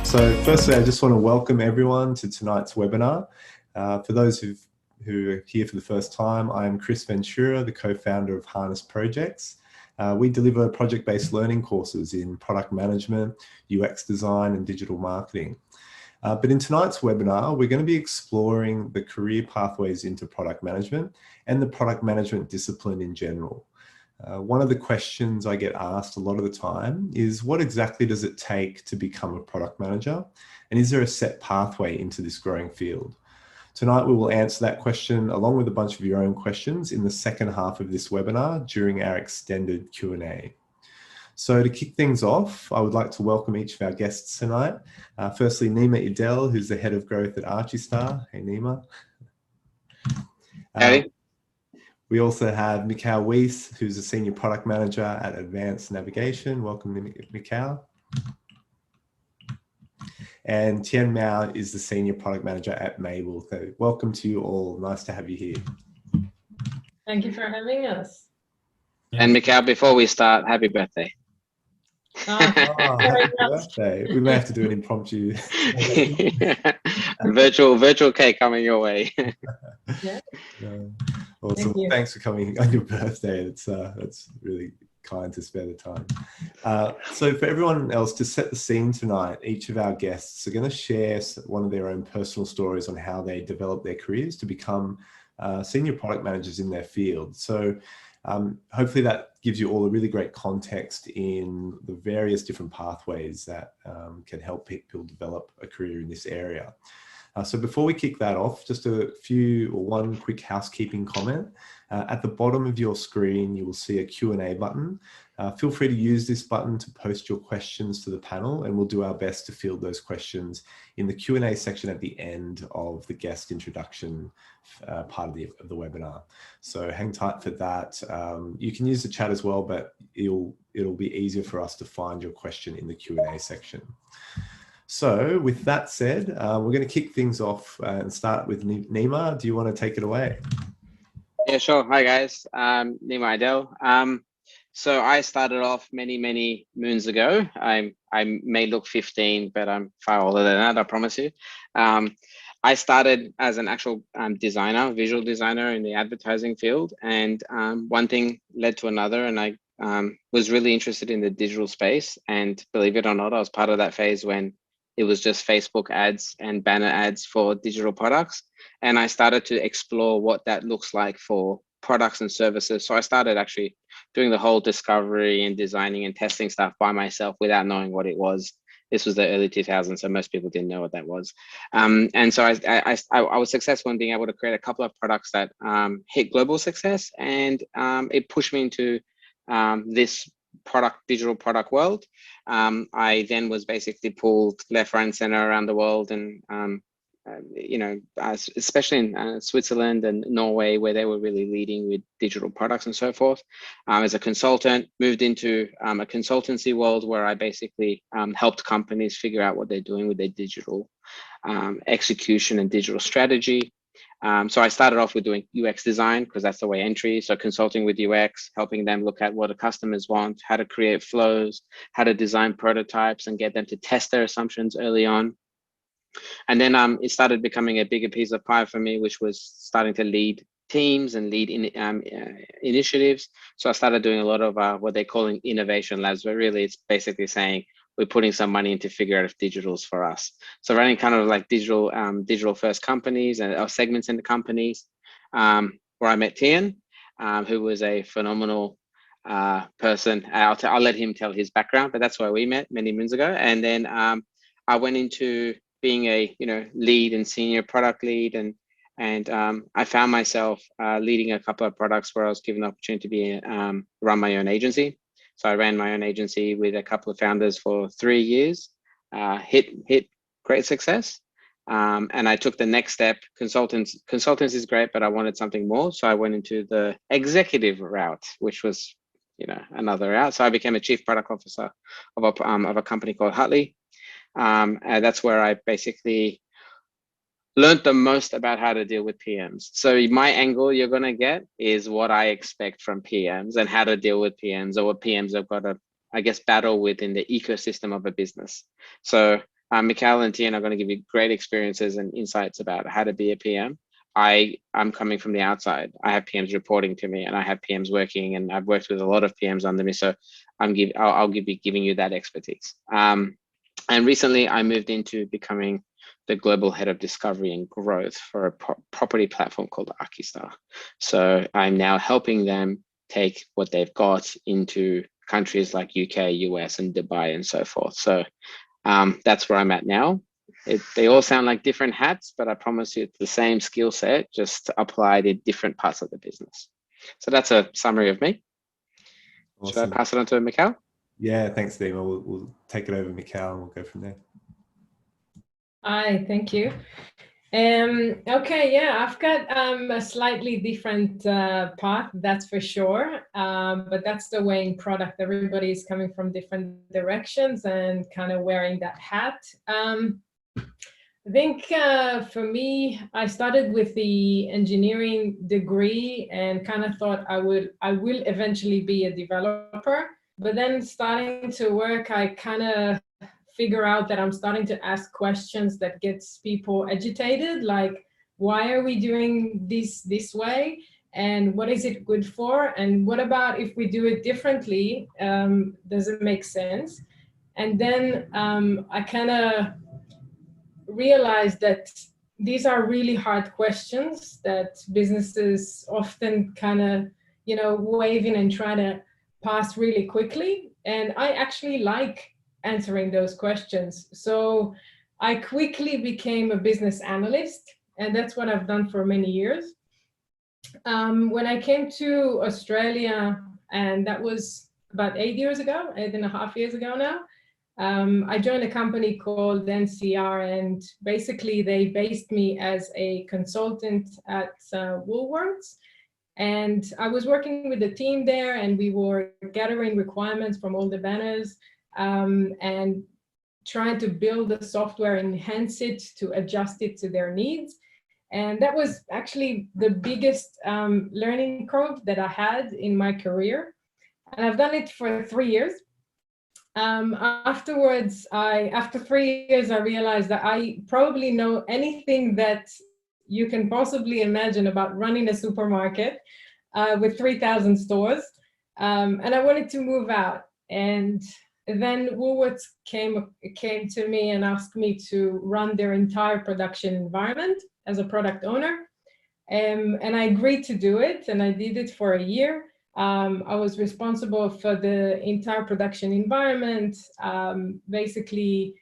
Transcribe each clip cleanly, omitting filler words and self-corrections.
So firstly, I just want to welcome everyone to tonight's webinar. For those who are here for the first time, I am Chris Ventura, the co-founder of Harness Projects. We deliver project-based learning courses in product management, UX design, and digital marketing. But in tonight's webinar, we're going to be exploring the career pathways into product management and the product management discipline in general. One of the questions I get asked a lot of the time is, what exactly does it take to become a product manager? And is there a set pathway into this growing field? Tonight, we will answer that question along with a bunch of your own questions in the second half of this webinar during our extended Q&A. So to kick things off, I would like to welcome each of our guests tonight. Firstly, Nima Idel, who's the head of growth at Archistar. Hey, Nima. Howdy. We also have Michal Weiss, who's a senior product manager at Advanced Navigation. Welcome, Michal. And Thien Mau is the senior product manager at Mabel. So welcome to you all. Nice to have you here. Thank you for having us. And Michal, before we start, happy birthday. Happy birthday. We may have to do an impromptu. virtual cake coming your way. Yeah. Awesome. Thanks for coming on your birthday. That's really kind to spare the time. So for everyone else, to set the scene tonight, each of our guests are going to share one of their own personal stories on how they develop their careers to become senior product managers in their field. So hopefully that gives you all a really great context in the various different pathways that can help people develop a career in this area. So before we kick that off, just one quick housekeeping comment. At the bottom of your screen, you will see a Q&A button. Feel free to use this button to post your questions to the panel, and we'll do our best to field those questions in the Q&A section at the end of the guest introduction part of the webinar. So hang tight for that. You can use the chat as well, but it'll be easier for us to find your question in the Q&A section. So with that said, we're going to kick things off and start with Nima. Do you want to take it away? Yeah, sure. Hi, guys. Nima Idel. So I started off many moons ago. I may look 15, but I'm far older than that, I promise you. I started as an actual visual designer in the advertising field. And one thing led to another, and I was really interested in the digital space. And believe it or not, I was part of that phase when it was just Facebook ads and banner ads for digital products. And I started to explore what that looks like for products and services. So I started actually doing the whole discovery and designing and testing stuff by myself without knowing what it was. This was the early 2000s, so most people didn't know what that was. And so I was successful in being able to create a couple of products that hit global success. And it pushed me into this digital product world. I then was basically pulled left, right, and center around the world, and especially in Switzerland and Norway, where they were really leading with digital products and so forth. As a consultant, moved into a consultancy world where I basically helped companies figure out what they're doing with their digital execution and digital strategy. So I started off with doing UX design because that's the way entry. So consulting with UX, helping them look at what the customers want, how to create flows, how to design prototypes and get them to test their assumptions early on. And then it started becoming a bigger piece of pie for me, which was starting to lead teams and lead initiatives. So I started doing a lot of what they're calling innovation labs, but really it's basically saying we're putting some money in to figure out if digital's for us. So running kind of like digital first companies and segments in the companies, where I met Thien, who was a phenomenal person. I'll let him tell his background, but that's where we met many moons ago. And then I went into being a lead and senior product lead, and I found myself leading a couple of products where I was given the opportunity to run my own agency. So I ran my own agency with a couple of founders for 3 years, hit great success. And I took the next step. Consultants is great, but I wanted something more. So I went into the executive route, which was, another route. So I became a chief product officer of a company called Hutley. And that's where I basically learned the most about how to deal with PMs. So my angle you're going to get is what I expect from PMs and how to deal with PMs, or what PMs have got to, I guess, battle with in the ecosystem of a business. So Michal and Thien are going to give you great experiences and insights about how to be a PM. I'm coming from the outside. I have PMs reporting to me, and I have PMs working, and I've worked with a lot of PMs under me. So I'll be giving you that expertise. And recently I moved into becoming the global head of discovery and growth for a property platform called Archistar. So I'm now helping them take what they've got into countries like UK, US, and Dubai, and so forth. So that's where I'm at now. They all sound like different hats, but I promise you it's the same skill set, just applied in different parts of the business. So that's a summary of me. Awesome. Should I pass it on to Michal? Yeah, thanks, Nima. We'll take it over, Michal, and we'll go from there. Hi, thank you. Okay, yeah, I've got a slightly different path, that's for sure. But that's the way in product. Everybody's coming from different directions and kind of wearing that hat. I think for me, I started with the engineering degree and kind of thought I will eventually be a developer. But then starting to work, I kind of figure out that I'm starting to ask questions that gets people agitated, like, why are we doing this way? And what is it good for? And what about if we do it differently? Does it make sense? And then I kind of realized that these are really hard questions that businesses often kind of, wave in and try to pass really quickly. And I actually like answering those questions. So I quickly became a business analyst, and that's what I've done for many years. When I came to Australia, and that was about 8.5 years ago now, I joined a company called NCR, and basically they based me as a consultant at Woolworths. And I was working with the team there, and we were gathering requirements from all the banners and trying to build the software, enhance it to adjust it to their needs. And that was actually the biggest learning curve that I had in my career. And I've done it for 3 years. Afterwards, after 3 years, I realized that I probably know anything that you can possibly imagine about running a supermarket with 3,000 stores. And I wanted to move out. And then Woolworths came to me and asked me to run their entire production environment as a product owner. And I agreed to do it, and I did it for a year. I was responsible for the entire production environment, basically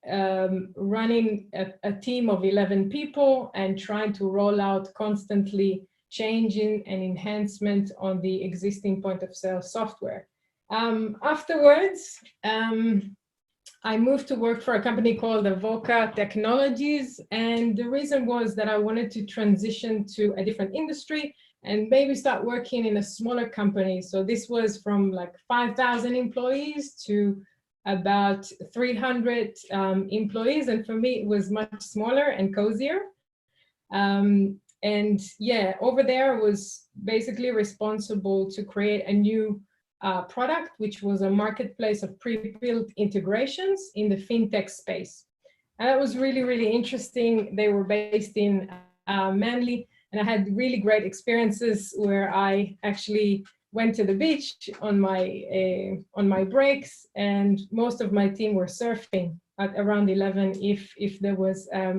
running a team of 11 people and trying to roll out constantly changing and enhancement on the existing point of sale software. Afterwards, I moved to work for a company called Avoca Technologies, and the reason was that I wanted to transition to a different industry and maybe start working in a smaller company. So this was from like 5,000 employees to about 300 employees, and for me it was much smaller and cozier. And yeah, over there I was basically responsible to create a new product, which was a marketplace of pre-built integrations in the fintech space. And that was really, really interesting. They were based in Manly, and I had really great experiences where I actually went to the beach on my breaks, and most of my team were surfing at around 11 if there was a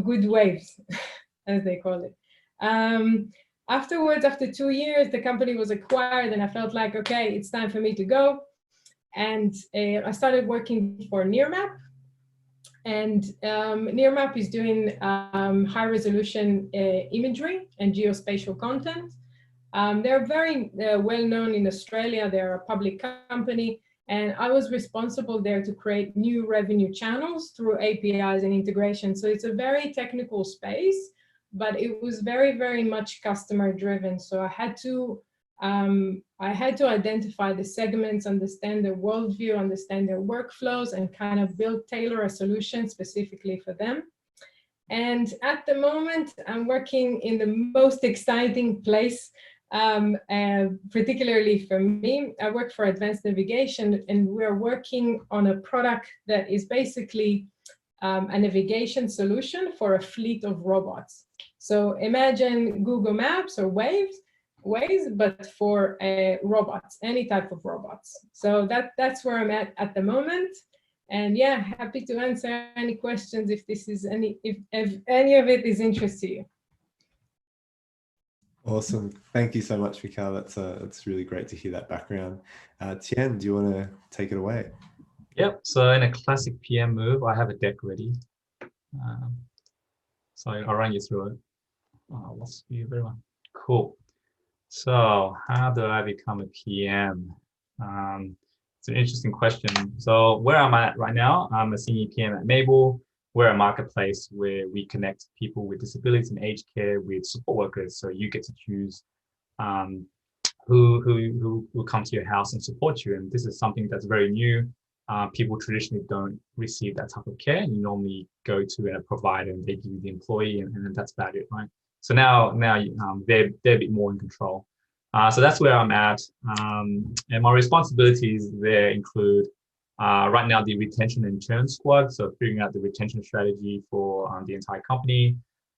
good waves, as they call it. Afterwards, after 2 years, the company was acquired, and I felt like, okay, it's time for me to go. And I started working for Nearmap. And Nearmap is doing high resolution imagery and geospatial content. They're very well known in Australia. They're a public company. And I was responsible there to create new revenue channels through APIs and integration. So it's a very technical space, but it was very, very much customer driven. So I had to identify the segments, understand their worldview, understand their workflows, and kind of tailor a solution specifically for them. And at the moment, I'm working in the most exciting place particularly for me, I work for Advanced Navigation, and we're working on a product that is basically a navigation solution for a fleet of robots. So imagine Google Maps or Waze, but for robots, any type of robots. So that's where I'm at the moment. And yeah, happy to answer any questions if this is if any of it is interest to you. Awesome. Thank you so much, Michal. That's really great to hear that background. Thien, do you want to take it away? Yep. So in a classic PM move, I have a deck ready. So I'll run you through it. Let's see everyone. Cool. So how do I become a PM? It's an interesting question. So where I'm at right now, I'm a senior PM at Mabel. We're a marketplace where we connect people with disabilities and aged care with support workers. So you get to choose who will come to your house and support you. And this is something that's very new. People traditionally don't receive that type of care. You normally go to a provider and they give you the employee, and then that's about it, right? So now they're a bit more in control. So that's where I'm at. And my responsibilities there include right now the retention and churn squad. So figuring out the retention strategy for the entire company.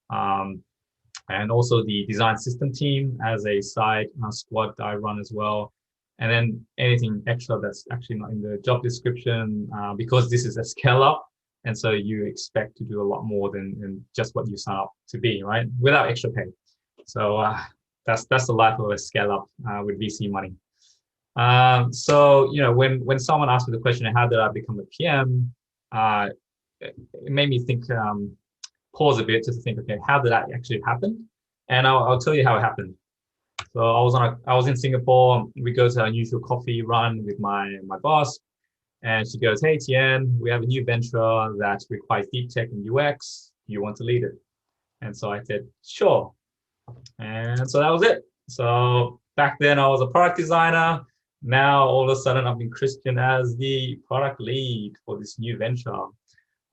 And also the design system team as a side squad that I run as well. And then anything extra that's actually not in the job description, because this is a scale up. And so you expect to do a lot more than just what you sign up to be, right? Without extra pay. So that's the life of a scale up with VC money. So, you know, when someone asked me the question, how did I become a PM? It made me think, pause a bit just to think, okay, how did that actually happen? And I'll tell you how it happened. So I was in Singapore. We go to our usual coffee run with my boss, and she goes, "Hey Thien, we have a new venture that requires deep tech and UX. Do you want to lead it?" And so I said, "Sure." And so that was it. So back then I was a product designer. Now all of a sudden I've been christened as the product lead for this new venture,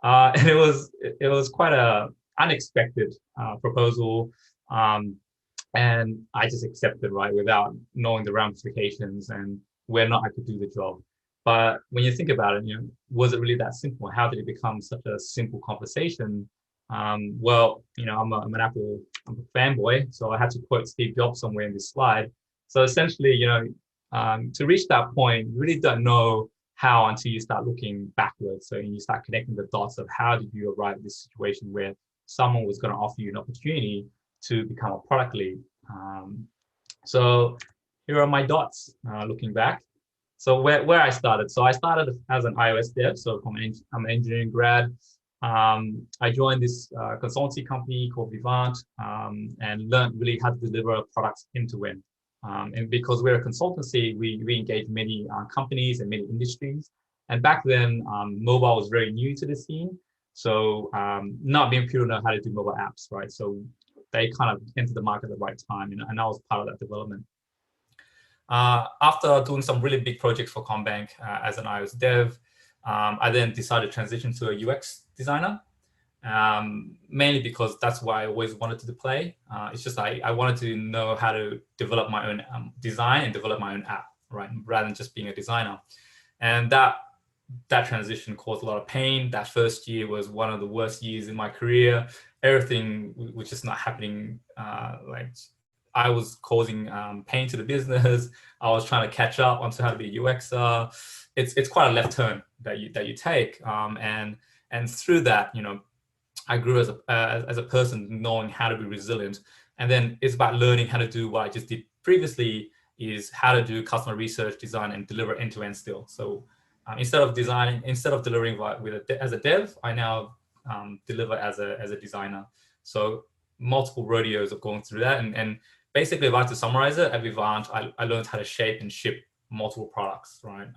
and it was quite a unexpected proposal. And I just accepted, right, without knowing the ramifications and whether or not I could do the job. But when you think about it, you know, was it really that simple? How did it become such a simple conversation? Well, you know, I'm a fanboy, so I had to quote Steve Jobs somewhere in this slide. So essentially, you know, to reach that point, you really don't know how until you start looking backwards. So you start connecting the dots of how did you arrive at this situation where someone was going to offer you an opportunity to become a product lead. So here are my dots looking back. So where I started. So I started as an iOS dev. So I'm an engineering grad. I joined this consultancy company called Vivant and learned really how to deliver products end to end. And because we're a consultancy, we engage many companies and many industries. And back then, mobile was very new to the scene. So not many people know how to do mobile apps, right? So they kind of entered the market at the right time, and I was part of that development. After doing some really big projects for Combank as an iOS dev, I then decided to transition to a UX designer, mainly because that's what I always wanted to play. It's just I wanted to know how to develop my own design and develop my own app, right, rather than just being a designer. And that transition caused a lot of pain. That first year was one of the worst years in my career. Everything was just not happening. Like I was causing pain to the business. I was trying to catch up onto how to be a UXer. It's quite a left turn that you take. And through that, you know, I grew as a person, knowing how to be resilient. And then it's about learning how to do what I just did previously, is how to do customer research, design, and deliver end to end still. So instead of delivering as a dev, I now deliver as a designer. So multiple rodeos of going through that, and basically, if I had to summarize it, at Vivant, I learned how to shape and ship multiple products, right?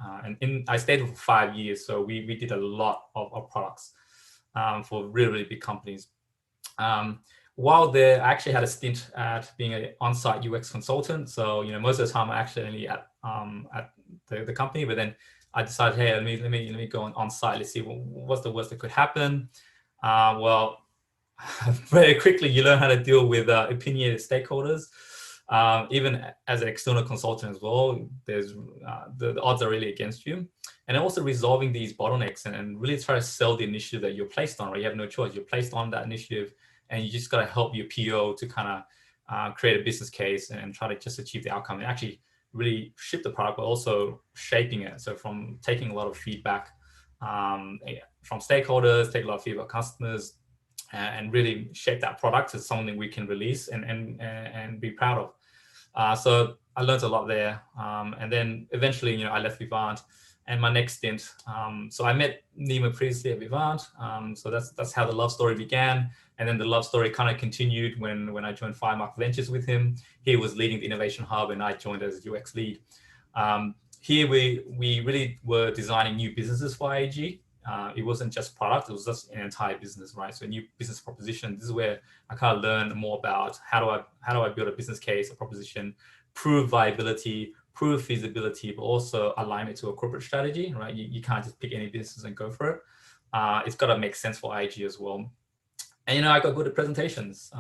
I stayed for 5 years, so we did a lot of products for really, really big companies. While there, I actually had a stint at being an on-site UX consultant. So, you know, most of the time I actually only at the company, but then I decided, hey, let me go on site. Let's see what's the worst that could happen. Well, very quickly you learn how to deal with opinionated stakeholders. even as an external consultant as well, there's the odds are really against you. And also resolving these bottlenecks and really try to sell the initiative that you're placed on, right? You have no choice. You're placed on that initiative, and you just got to help your PO to kind of create a business case and try to just achieve the outcome and actually really ship the product, but also shaping it. So from taking a lot of feedback from stakeholders, take a lot of feedback customers, and really shape that product as something we can release and be proud of. So I learned a lot there. And then eventually, I left Vivant. And my next stint, so I met Nima previously at Vivant. So that's how the love story began. And then the love story kind of continued when I joined Thien Mau Ventures with him. He was leading the innovation hub and I joined as UX lead. Here we really were designing new businesses for IAG. It wasn't just product, it was just an entire business, right? So a new business proposition. This is where I kind of learned more about how do I build a business case, a proposition, prove viability, prove feasibility, but also align it to a corporate strategy, right? You can't just pick any business and go for it. It's got to make sense for IAG as well. And I got good at presentations.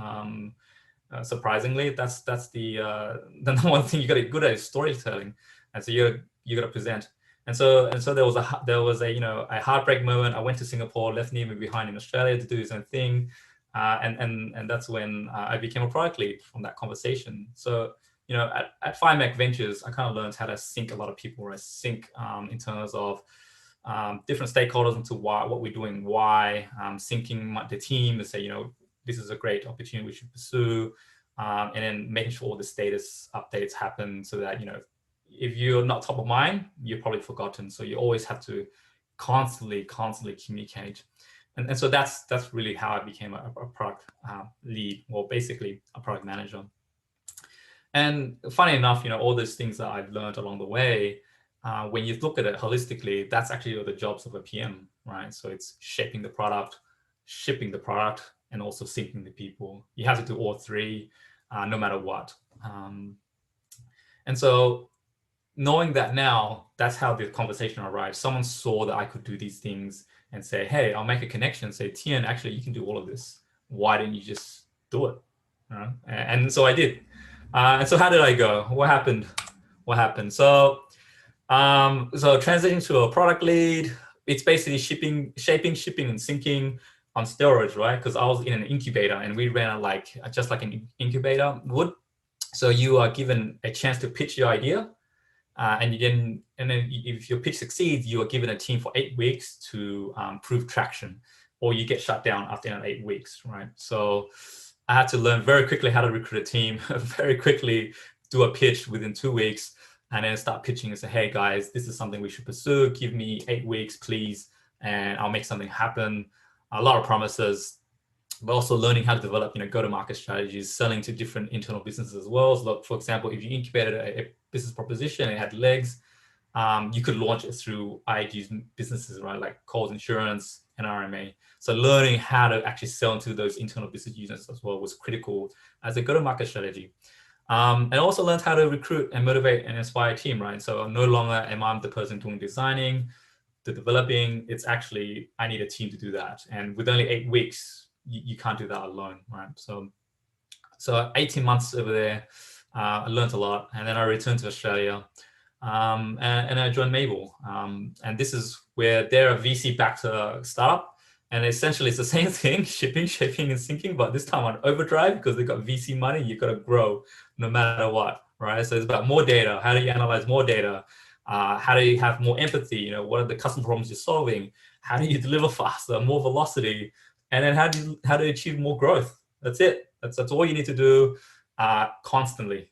Surprisingly, that's the number one thing you got to get good at is storytelling. And so you got to present. And so there was a heartbreak moment. I went to Singapore, left Nima behind in Australia to do his own thing, and that's when I became a product lead from that conversation. So at Thien Mau Ventures, I kind of learned how to sync a lot of people, right? Sync in terms of different stakeholders into what we're doing, why, syncing the team and say, this is a great opportunity we should pursue, and then making sure all the status updates happen so that, if you're not top of mind, you're probably forgotten. So you always have to constantly communicate. And so that's really how I became a product lead, or basically a product manager. And funny enough, all those things that I've learned along the way, when you look at it holistically, that's actually the jobs of a PM, right? So it's shaping the product, shipping the product, and also syncing the people. You have to do all three, no matter what. And so knowing that now, that's how the conversation arrived. Someone saw that I could do these things and say, hey, I'll make a connection, say, Thien, actually, you can do all of this. Why didn't you just do it? And so I did. And so how did I go? What happened? So transitioning to a product lead, it's basically shaping, shipping, and syncing on steroids, right? Because I was in an incubator and we ran just like an incubator would. So you are given a chance to pitch your idea. And then if your pitch succeeds, you are given a team for 8 weeks to prove traction, or you get shut down after 8 weeks, right? So I had to learn very quickly how to recruit a team, very quickly do a pitch within 2 weeks, and then start pitching and say, hey guys, this is something we should pursue. Give me 8 weeks, please, and I'll make something happen. A lot of promises, but also learning how to develop, go-to-market strategies, selling to different internal businesses as well. So, for example, if you incubated a business proposition and it had legs, you could launch it through IAG's businesses, right? Like Coles Insurance and RMA. So learning how to actually sell into those internal business units as well was critical as a go-to-market strategy. And also learned how to recruit and motivate and inspire a team, right? So no longer am I the person doing designing, the developing. It's actually, I need a team to do that. And with only 8 weeks, you can't do that alone, right? So 18 months over there, I learned a lot, and then I returned to Australia, and I joined Mabel. And this is where they're a VC-backed startup, and essentially it's the same thing: shipping, shaping, and syncing, but this time on overdrive because they got VC money. You got to grow no matter what, right? So it's about more data. How do you analyze more data? How do you have more empathy? What are the customer problems you're solving? How do you deliver faster, more velocity? And then how do you achieve more growth? That's it. That's all you need to do, constantly.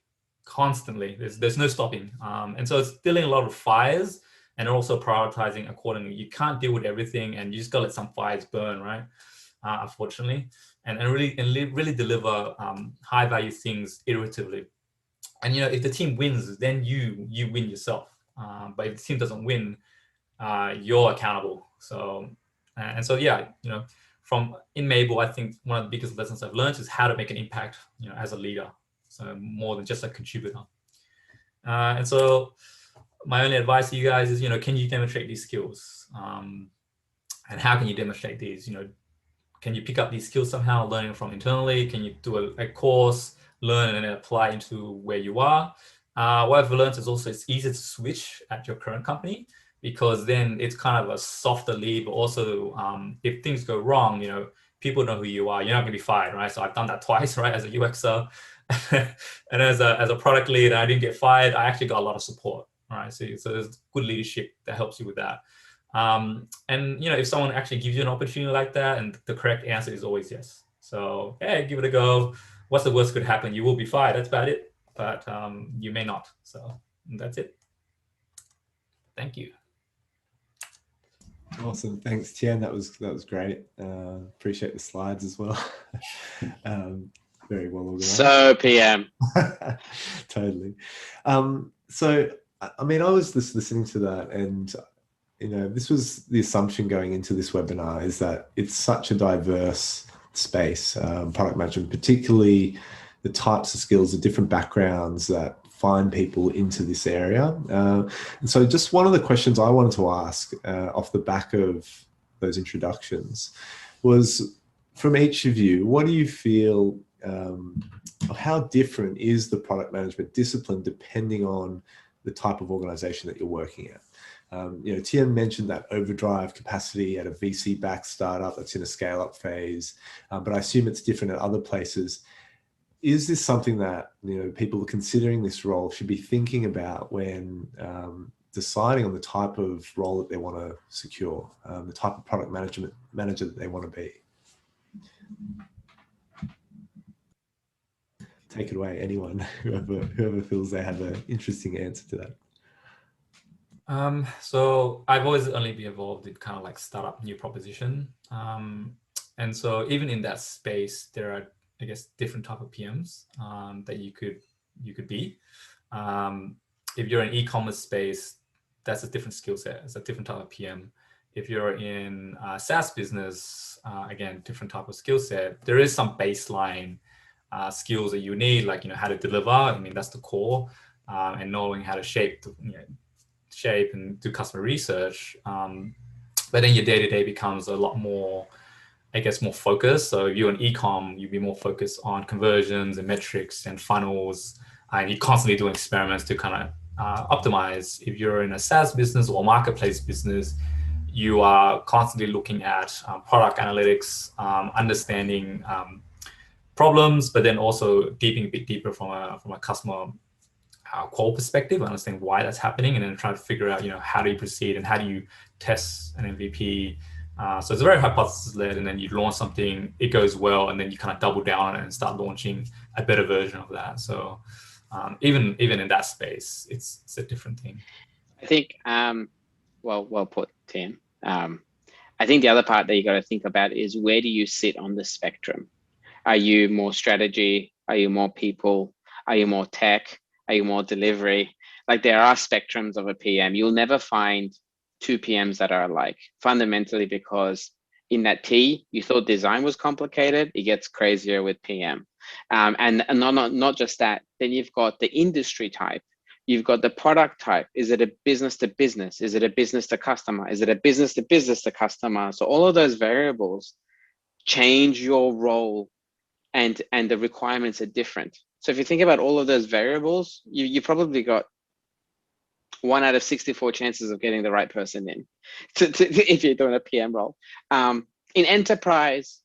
There's no stopping. And so it's dealing a lot of fires and also prioritizing accordingly. You can't deal with everything, and you just got to let some fires burn, right? Unfortunately, and really deliver high value things iteratively. And if the team wins, then you win yourself. But if the team doesn't win, you're accountable. So yeah, from in Mabel, I think one of the biggest lessons I've learned is how to make an impact, as a leader. So more than just a contributor. And so my only advice to you guys is, can you demonstrate these skills? And how can you demonstrate these? Can you pick up these skills somehow, learning from internally? Can you do a course, learn and then apply into where you are. What I've learned is also it's easier to switch at your current company, because then it's kind of a softer lead, but also if things go wrong, you know, people know who you are. You're not going to be fired, right? So I've done that twice, right, as a UXer. And as a product lead, I didn't get fired. I actually got a lot of support, right? So there's good leadership that helps you with that. And you know, if someone actually gives you an opportunity like that, and the correct answer is always yes. So hey, give it a go. What's the worst could happen? You will be fired. That's about it. But you may not. So that's it. Thank you. Awesome, thanks, Thien. That was great. Appreciate the slides as well. Very well organized. So PM. Totally. So I mean, I was just listening to that, and you know, this was the assumption going into this webinar, is that it's such a diverse space, product management, particularly the types of skills, the different backgrounds that find people into this area. And so just one of the questions I wanted to ask off the back of those introductions was, from each of you, what do you feel, how different is the product management discipline depending on the type of organization that you're working at? You know, Thien mentioned that overdrive capacity at a VC-backed startup that's in a scale-up phase, but I assume it's different at other places. Is this something that, you know, people considering this role should be thinking about when deciding on the type of role that they want to secure, the type of product manager that they want to be? Take it away, anyone, whoever feels they have an interesting answer to that. So I've always only been involved in kind of like startup new proposition. And so even in that space, there are, I guess, different type of PMs that you could be. If you're in e-commerce space, that's a different skill set. It's a different type of PM. If you're in SaaS business, again, different type of skill set. There is some baseline skills that you need, like, you know, how to deliver. I mean, that's the core, and knowing how to shape and do customer research. But then your day-to-day becomes a lot more, I guess, more focused. So if you're an e-com, you'd be more focused on conversions and metrics and funnels, and you're constantly doing experiments to kind of optimize. If you're in a SaaS business or marketplace business, you are constantly looking at product analytics, understanding problems, but then also digging a bit deeper from a customer qual perspective, understand why that's happening, and then try to figure out, you know, how do you proceed and how do you test an MVP. So it's very hypothesis-led, and then you launch something, it goes well, and then you kind of double down on it and start launching a better version of that. So even in that space, it's a different thing. I think, well put, Thien. I think the other part that you got to think about is, where do you sit on the spectrum? Are you more strategy? Are you more people? Are you more tech? Are you more delivery? Like, there are spectrums of a PM. You'll never find two PMs that are alike, fundamentally, because in that T, you thought design was complicated. It gets crazier with PM. And not just that, then you've got the industry type. You've got the product type. Is it a business to business? Is it a business to customer? Is it a business to business to customer? So all of those variables change your role, and the requirements are different. So if you think about all of those variables, you probably got 1 out of 64 chances of getting the right person in if you're doing a PM role. In enterprise,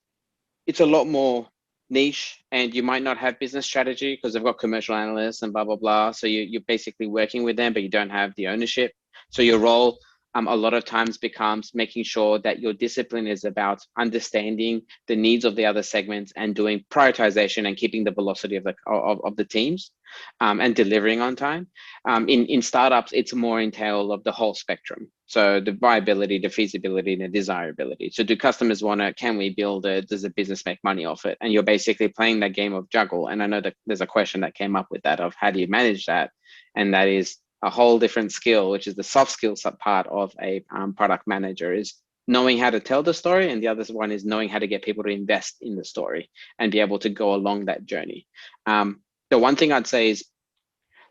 it's a lot more niche, and you might not have business strategy because they've got commercial analysts and blah, blah, blah. So you're basically working with them, but you don't have the ownership. So your role a lot of times becomes making sure that your discipline is about understanding the needs of the other segments and doing prioritization and keeping the velocity of the teams, and delivering on time. In startups, it's more entailed of the whole spectrum. So the viability, the feasibility, and the desirability. So do customers want to, can we build it? Does the business make money off it? And you're basically playing that game of juggle. And I know that there's a question that came up with that, of how do you manage that? And that is a whole different skill, which is the soft skills part of a product manager, is knowing how to tell the story. And the other one is knowing how to get people to invest in the story and be able to go along that journey. The one thing I'd say is,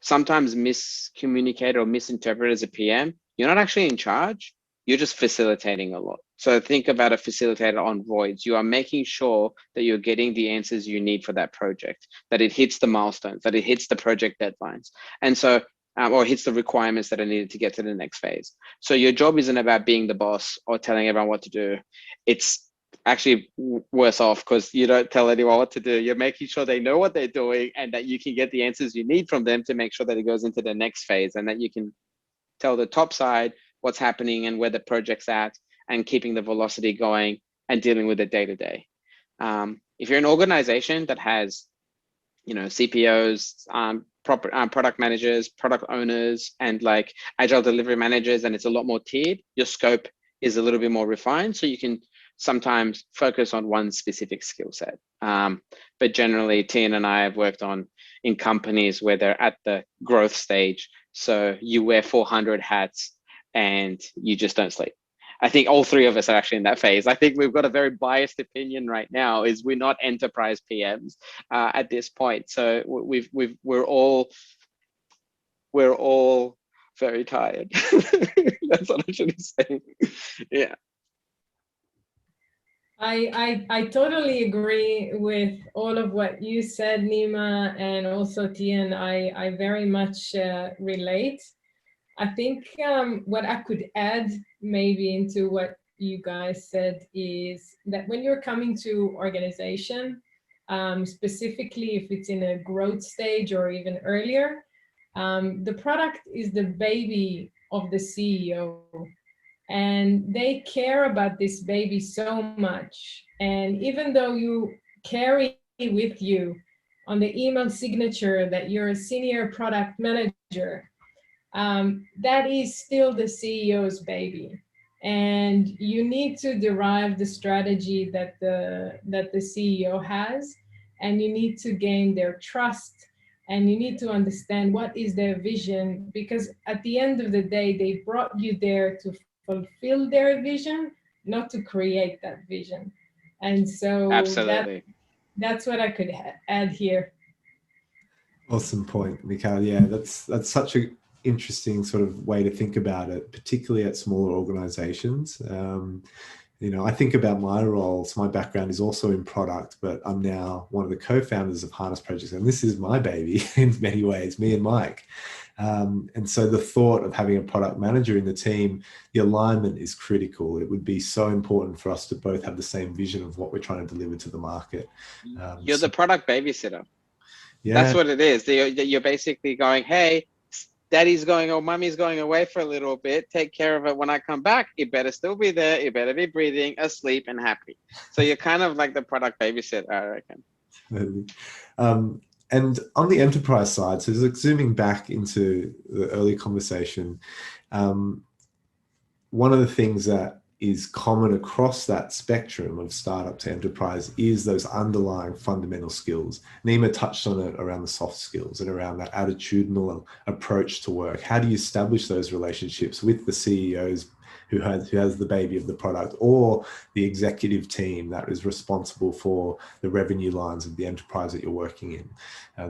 sometimes miscommunicate or misinterpret as a PM, you're not actually in charge, you're just facilitating a lot. So think about a facilitator on voids. You are making sure that you're getting the answers you need for that project, that it hits the milestones, that it hits the project deadlines. And so, or hits the requirements that are needed to get to the next phase. So your job isn't about being the boss or telling everyone what to do. It's actually worse off because you don't tell anyone what to do. You're making sure they know what they're doing and that you can get the answers you need from them to make sure that it goes into the next phase, and that you can tell the top side what's happening and where the project's at, and keeping the velocity going and dealing with it day to day. If you're an organization that has, CPOs, product managers, product owners, and like agile delivery managers, and it's a lot more tiered, your scope is a little bit more refined, so you can sometimes focus on one specific skill set. But generally, Thien and I have worked in companies where they're at the growth stage, so you wear 400 hats and you just don't sleep. I think all three of us are actually in that phase. I think we've got a very biased opinion right now, is we're not enterprise PMs at this point. So we're all very tired. That's what I should say. Yeah. I totally agree with all of what you said, Nima, and also Thien. I very much relate. I think what I could add maybe into what you guys said is that when you're coming to organization, specifically if it's in a growth stage or even earlier, the product is the baby of the CEO. And they care about this baby so much. And even though you carry with you on the email signature that you're a senior product manager, that is still the CEO's baby. And you need to derive the strategy that the CEO has, and you need to gain their trust, and you need to understand what is their vision, because at the end of the day, they brought you there to fulfill their vision, not to create that vision. And so absolutely, that's what I could add here. Awesome point, Michal. Yeah, that's such a interesting sort of way to think about it, particularly at smaller organizations. I think about my roles. My background is also in product, but I'm now one of the co-founders of Harness Projects, and this is my baby in many ways, me and Mike. And so the thought of having a product manager in the team, the alignment is critical. It would be so important for us to both have the same vision of what we're trying to deliver to the market. You're the product babysitter. Yeah. That's what it is. You're basically going, hey, daddy's going or mummy's going away for a little bit. Take care of it. When I come back, it better still be there. It better be breathing, asleep, and happy. So you're kind of like the product babysitter, I reckon. And on the enterprise side, so zooming back into the early conversation, one of the things that is common across that spectrum of startup to enterprise is those underlying fundamental skills. Nima touched on it around the soft skills and around that attitudinal approach to work. How do you establish those relationships with the CEOs who has the baby of the product, or the executive team that is responsible for the revenue lines of the enterprise that you're working in?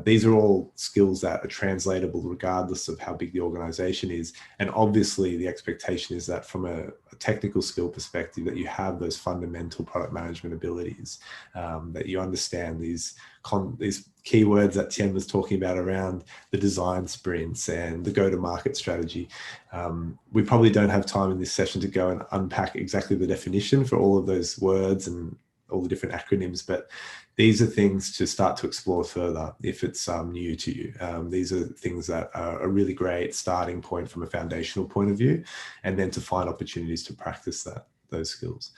These are all skills that are translatable regardless of how big the organization is. And obviously the expectation is that from a technical skill perspective, that you have those fundamental product management abilities, that you understand these keywords that Thien was talking about around the design sprints and the go-to-market strategy. We probably don't have time in this session to go and unpack exactly the definition for all of those words and all the different acronyms, but these are things to start to explore further if it's new to you. These are things that are a really great starting point from a foundational point of view, and then to find opportunities to practice those skills.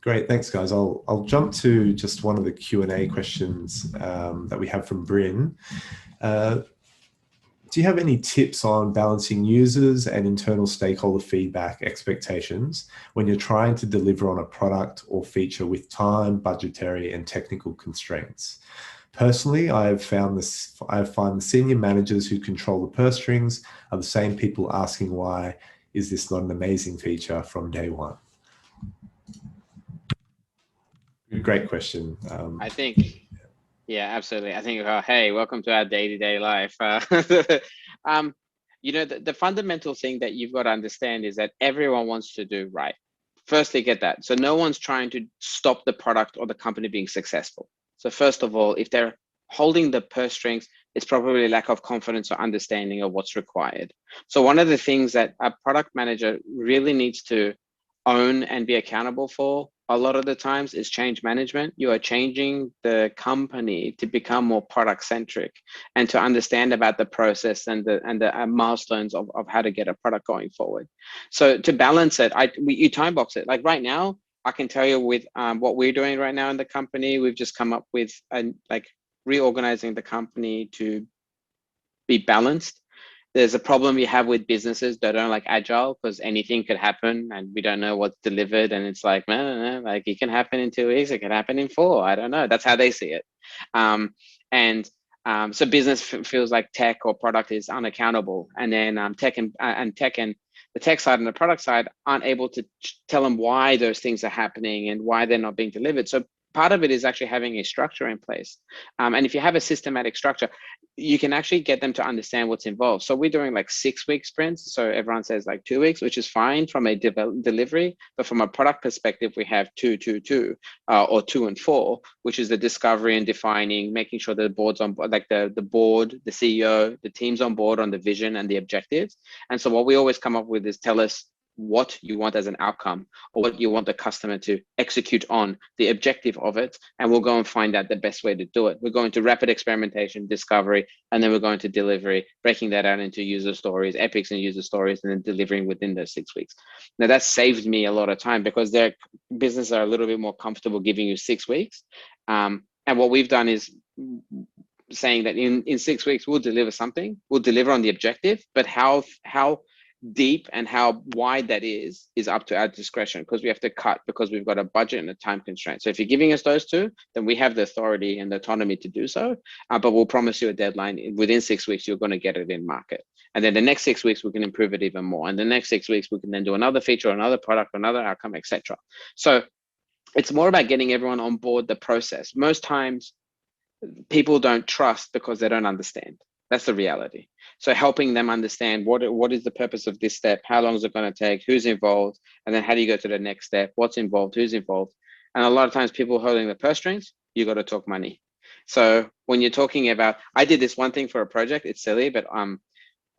Great, thanks guys. I'll jump to just one of the Q&A questions that we have from Bryn. Do you have any tips on balancing users and internal stakeholder feedback expectations when you're trying to deliver on a product or feature with time, budgetary, and technical constraints? Personally, I find the senior managers who control the purse strings are the same people asking why is this not an amazing feature from day one? Great question. I think, yeah, absolutely. I think, hey, welcome to our day-to-day life. The fundamental thing that you've got to understand is that everyone wants to do right. firstly get that. So no one's trying to stop the product or the company being successful. So first of all, if they're holding the purse strings, it's probably lack of confidence or understanding of what's required. So one of the things that a product manager really needs to own and be accountable for a lot of the times is change management. You are changing the company to become more product centric and to understand about the process and the milestones of how to get a product going forward. So to balance it, you time box it. Like right now, I can tell you with what we're doing right now in the company, we've just come up with reorganizing the company to be balanced. There's a problem you have with businesses that don't like agile because anything could happen and we don't know what's delivered. And it's like, man, like it can happen in 2 weeks, it can happen in 4. I don't know. That's how they see it. So business feels like tech or product is unaccountable. And then tech and the tech side and the product side aren't able to tell them why those things are happening and why they're not being delivered. So part of it is actually having a structure in place. And if you have a systematic structure, you can actually get them to understand what's involved. So we're doing like 6-week sprints. So everyone says like 2 weeks, which is fine from a delivery. But from a product perspective, we have 2, 2, 2, or 2 and 4, which is the discovery and defining, making sure the board's on board, like the board, the CEO, the team's on board on the vision and the objectives. And so what we always come up with is tell us what you want as an outcome or what you want the customer to execute on, the objective of it, and we'll go and find out the best way to do it. We're going to rapid experimentation, discovery, and then we're going to delivery, breaking that out into user stories, epics and user stories, and then delivering within those 6 weeks. Now that saved me a lot of time because their businesses are a little bit more comfortable giving you 6 weeks. And what we've done is saying that in 6 weeks, we'll deliver something, we'll deliver on the objective, but how deep and how wide that is up to our discretion because we have to cut because we've got a budget and a time constraint. So if you're giving us those two, then we have the authority and the autonomy to do so, but we'll promise you a deadline. Within 6 weeks, you're going to get it in market. And then the next 6 weeks, we can improve it even more. And the next 6 weeks, we can then do another feature, another product, another outcome, etc. So it's more about getting everyone on board the process. Most times, people don't trust because they don't understand. That's the reality. So helping them understand what is the purpose of this step, how long is it going to take, who's involved, and then how do you go to the next step, what's involved, who's involved. And a lot of times people holding the purse strings, you got to talk money. So when you're talking about, I did this one thing for a project, it's silly, but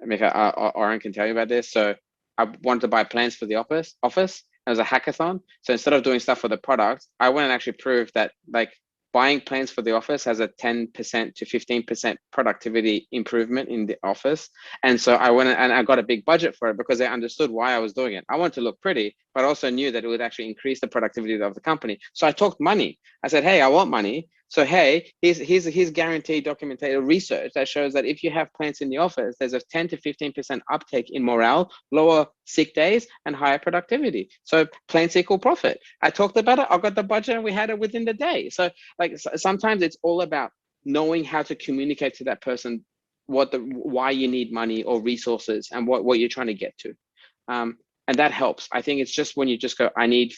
Michal, Oren can tell you about this. So I wanted to buy plans for the office. It was a hackathon. So instead of doing stuff for the product, I went and actually proved that like buying plans for the office has a 10% to 15% productivity improvement in the office. And so I went and I got a big budget for it because I understood why I was doing it. I wanted to look pretty, but also knew that it would actually increase the productivity of the company. So I talked money. I said, hey, I want money. So, hey, here's guaranteed documented research that shows that if you have plants in the office, there's a 10 to 15% uptake in morale, lower sick days, and higher productivity. So plants equal profit. I talked about it, I got the budget, and we had it within the day. So like sometimes it's all about knowing how to communicate to that person why you need money or resources and what you're trying to get to. And that helps. I think it's just when you just go, I need,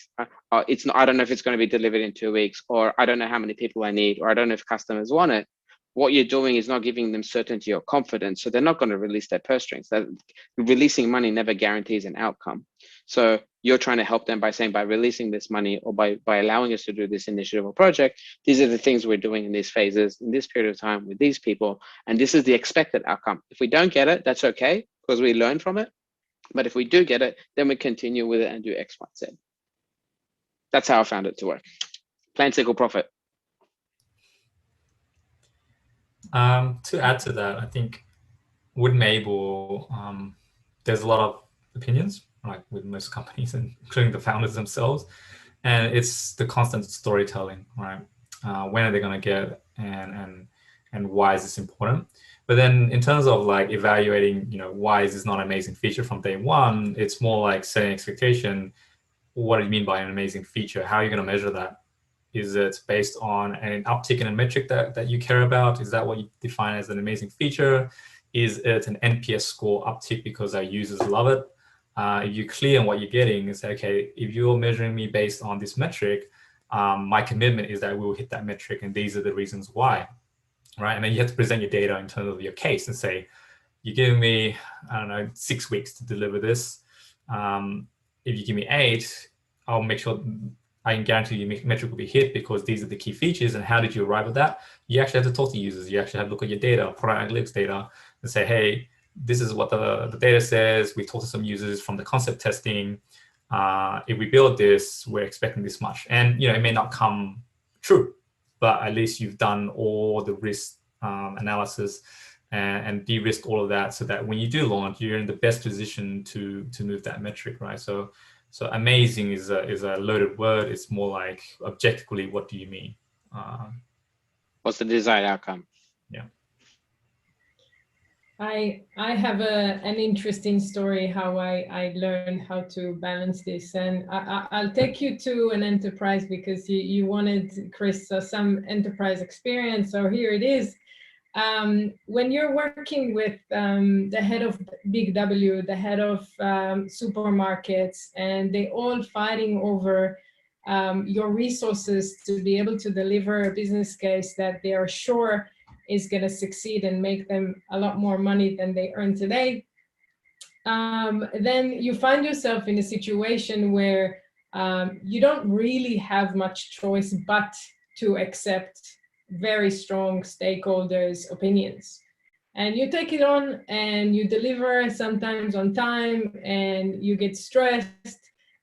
I don't know if it's going to be delivered in 2 weeks, or I don't know how many people I need, or I don't know if customers want it. What you're doing is not giving them certainty or confidence. So they're not going to release their purse strings. Releasing money never guarantees an outcome. So you're trying to help them by saying, by releasing this money or by allowing us to do this initiative or project, these are the things we're doing in these phases, in this period of time with these people. And this is the expected outcome. If we don't get it, that's okay, because we learn from it. But if we do get it, then we continue with it and do X, Y, Z. That's how I found it to work. Plants equal profit. To add to that, I think with Mabel, there's a lot of opinions, like with most companies, including the founders themselves. And it's the constant storytelling, right? When are they going to get it, and why is this important? But then in terms of like evaluating, why is this not an amazing feature from day one, it's more like setting expectation. What do you mean by an amazing feature? How are you going to measure that? Is it based on an uptick in a metric that you care about? Is that what you define as an amazing feature? Is it an NPS score uptick because our users love it? If you're clear on what you're getting, it's okay, if you're measuring me based on this metric, my commitment is that we will hit that metric, and these are the reasons why. Right, and then you have to present your data in terms of your case and say, you're giving me, 6 weeks to deliver this. If you give me 8, I'll make sure I can guarantee your metric will be hit because these are the key features. And how did you arrive at that? You actually have to talk to users. You actually have to look at your data, product analytics data, and say, hey, this is what the data says. We talked to some users from the concept testing. If we build this, we're expecting this much. And it may not come true, but at least you've done all the risk analysis and de-risk all of that, so that when you do launch, you're in the best position to move that metric, right? So amazing is a loaded word. It's more like objectively, what do you mean? What's the desired outcome? Yeah. I have an interesting story how I learned how to balance this, and I'll take you to an enterprise because you wanted, Chris, some enterprise experience. So here it is. When you're working with the head of Big W, the head of supermarkets, and they all fighting over your resources to be able to deliver a business case that they are sure is going to succeed and make them a lot more money than they earn today, then you find yourself in a situation where you don't really have much choice but to accept very strong stakeholders' opinions. And you take it on and you deliver sometimes on time, and you get stressed,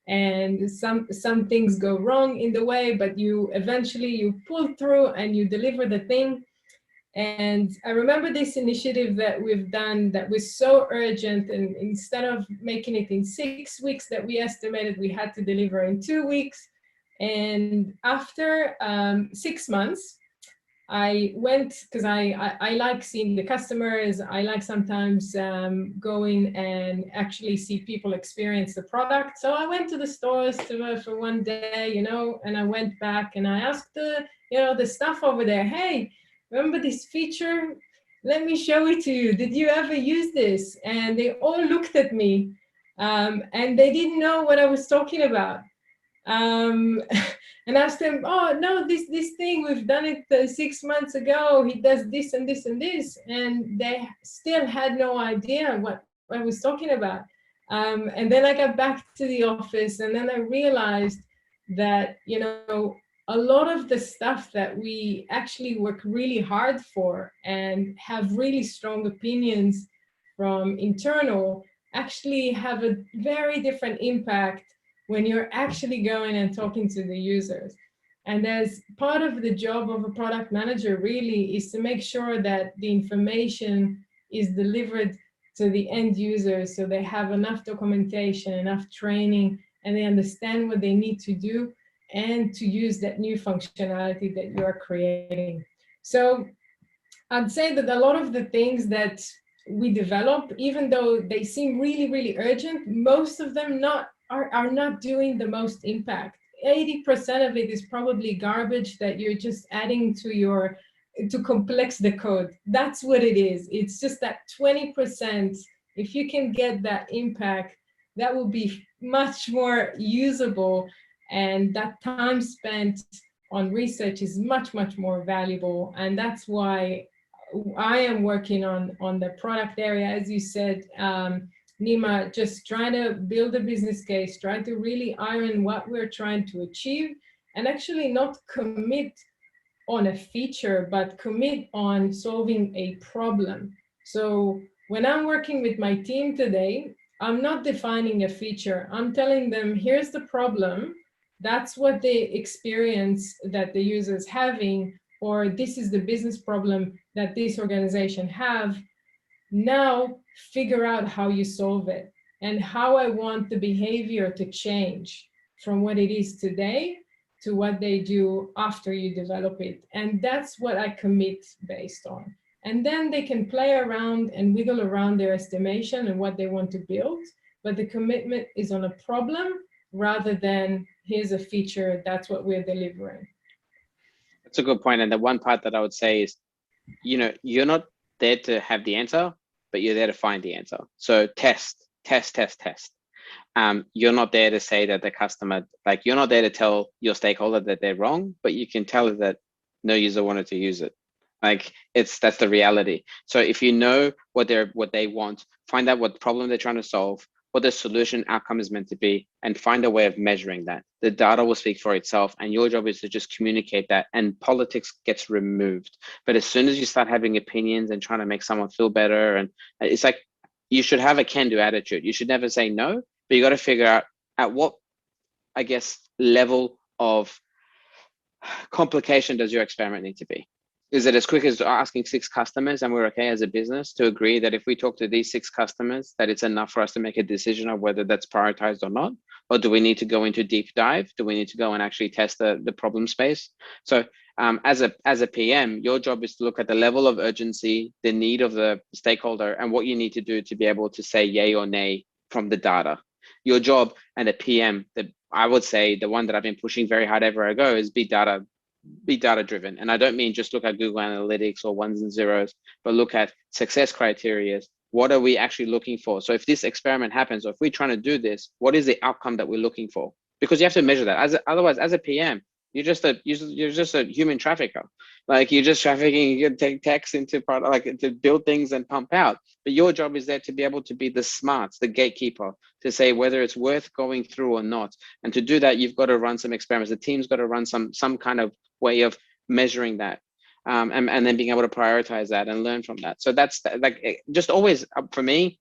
and some things go wrong in the way, but you eventually pull through and you deliver the thing. And I remember this initiative that we've done that was so urgent, and instead of making it in 6 weeks that we estimated, we had to deliver in 2 weeks. And after 6 months, I went, because I like seeing the customers. I like sometimes going and actually see people experience the product. So I went to the stores for one day, and I went back and I asked the staff over there, hey, remember this feature? Let me show it to you. Did you ever use this? And they all looked at me and they didn't know what I was talking about. And asked them, oh, no, this thing, we've done it 6 months ago. He does this and this and this. And they still had no idea what I was talking about. And then I got back to the office, and then I realized that, a lot of the stuff that we actually work really hard for and have really strong opinions from internal actually have a very different impact when you're actually going and talking to the users. And as part of the job of a product manager really is to make sure that the information is delivered to the end users, so they have enough documentation, enough training, and they understand what they need to do and to use that new functionality that you are creating. So I'd say that a lot of the things that we develop, even though they seem really, really urgent, most of them are not doing the most impact. 80% of it is probably garbage that you're just adding to complex the code. That's what it is. It's just that 20%, if you can get that impact, that will be much more usable. And that time spent on research is much, much more valuable. And that's why I am working on the product area, as you said, Nima, just trying to build a business case, try to really iron what we're trying to achieve, and actually not commit on a feature, but commit on solving a problem. So when I'm working with my team today, I'm not defining a feature. I'm telling them, here's the problem. That's what the experience that the user's having, or this is the business problem that this organization have. Now figure out how you solve it and how I want the behavior to change from what it is today to what they do after you develop it. And that's what I commit based on. And then they can play around and wiggle around their estimation and what they want to build. But the commitment is on a problem rather than here's a feature, that's what we're delivering. That's a good point. And the one part that I would say is, you're not there to have the answer, but you're there to find the answer. So test. You're not there to say that the customer, you're not there to tell your stakeholder that they're wrong, but you can tell that no user wanted to use it. That's the reality. So if you know what they want, find out what problem they're trying to solve, what the solution outcome is meant to be, and find a way of measuring that. The data will speak for itself, and your job is to just communicate that, and politics gets removed. But as soon as you start having opinions and trying to make someone feel better, and it's like, you should have a can-do attitude. You should never say no, but you got to figure out at what, I guess, level of complication does your experiment need to be? Is it as quick as asking 6 customers and we're okay as a business to agree that if we talk to these 6 customers, that it's enough for us to make a decision of whether that's prioritized or not? Or do we need to go into deep dive? Do we need to go and actually test the problem space? So as a PM, your job is to look at the level of urgency, the need of the stakeholder, and what you need to do to be able to say yay or nay from the data. Your job and a PM, I would say the one that I've been pushing very hard everywhere I go, is be data driven. And I don't mean just look at Google Analytics or ones and zeros, but look at success criteria. What are we actually looking for? So if this experiment happens, or if we're trying to do this, what is the outcome that we're looking for? Because you have to measure that. Otherwise, as a PM, you're just a human trafficker. Like, you're just trafficking. You take text into product, like, to build things and pump out. But your job is there to be able to be the smarts, the gatekeeper, to say whether it's worth going through or not. And to do that, you've got to run some experiments. The team's got to run some kind of way of measuring that, and then being able to prioritize that and learn from that. So that's like, just always, for me,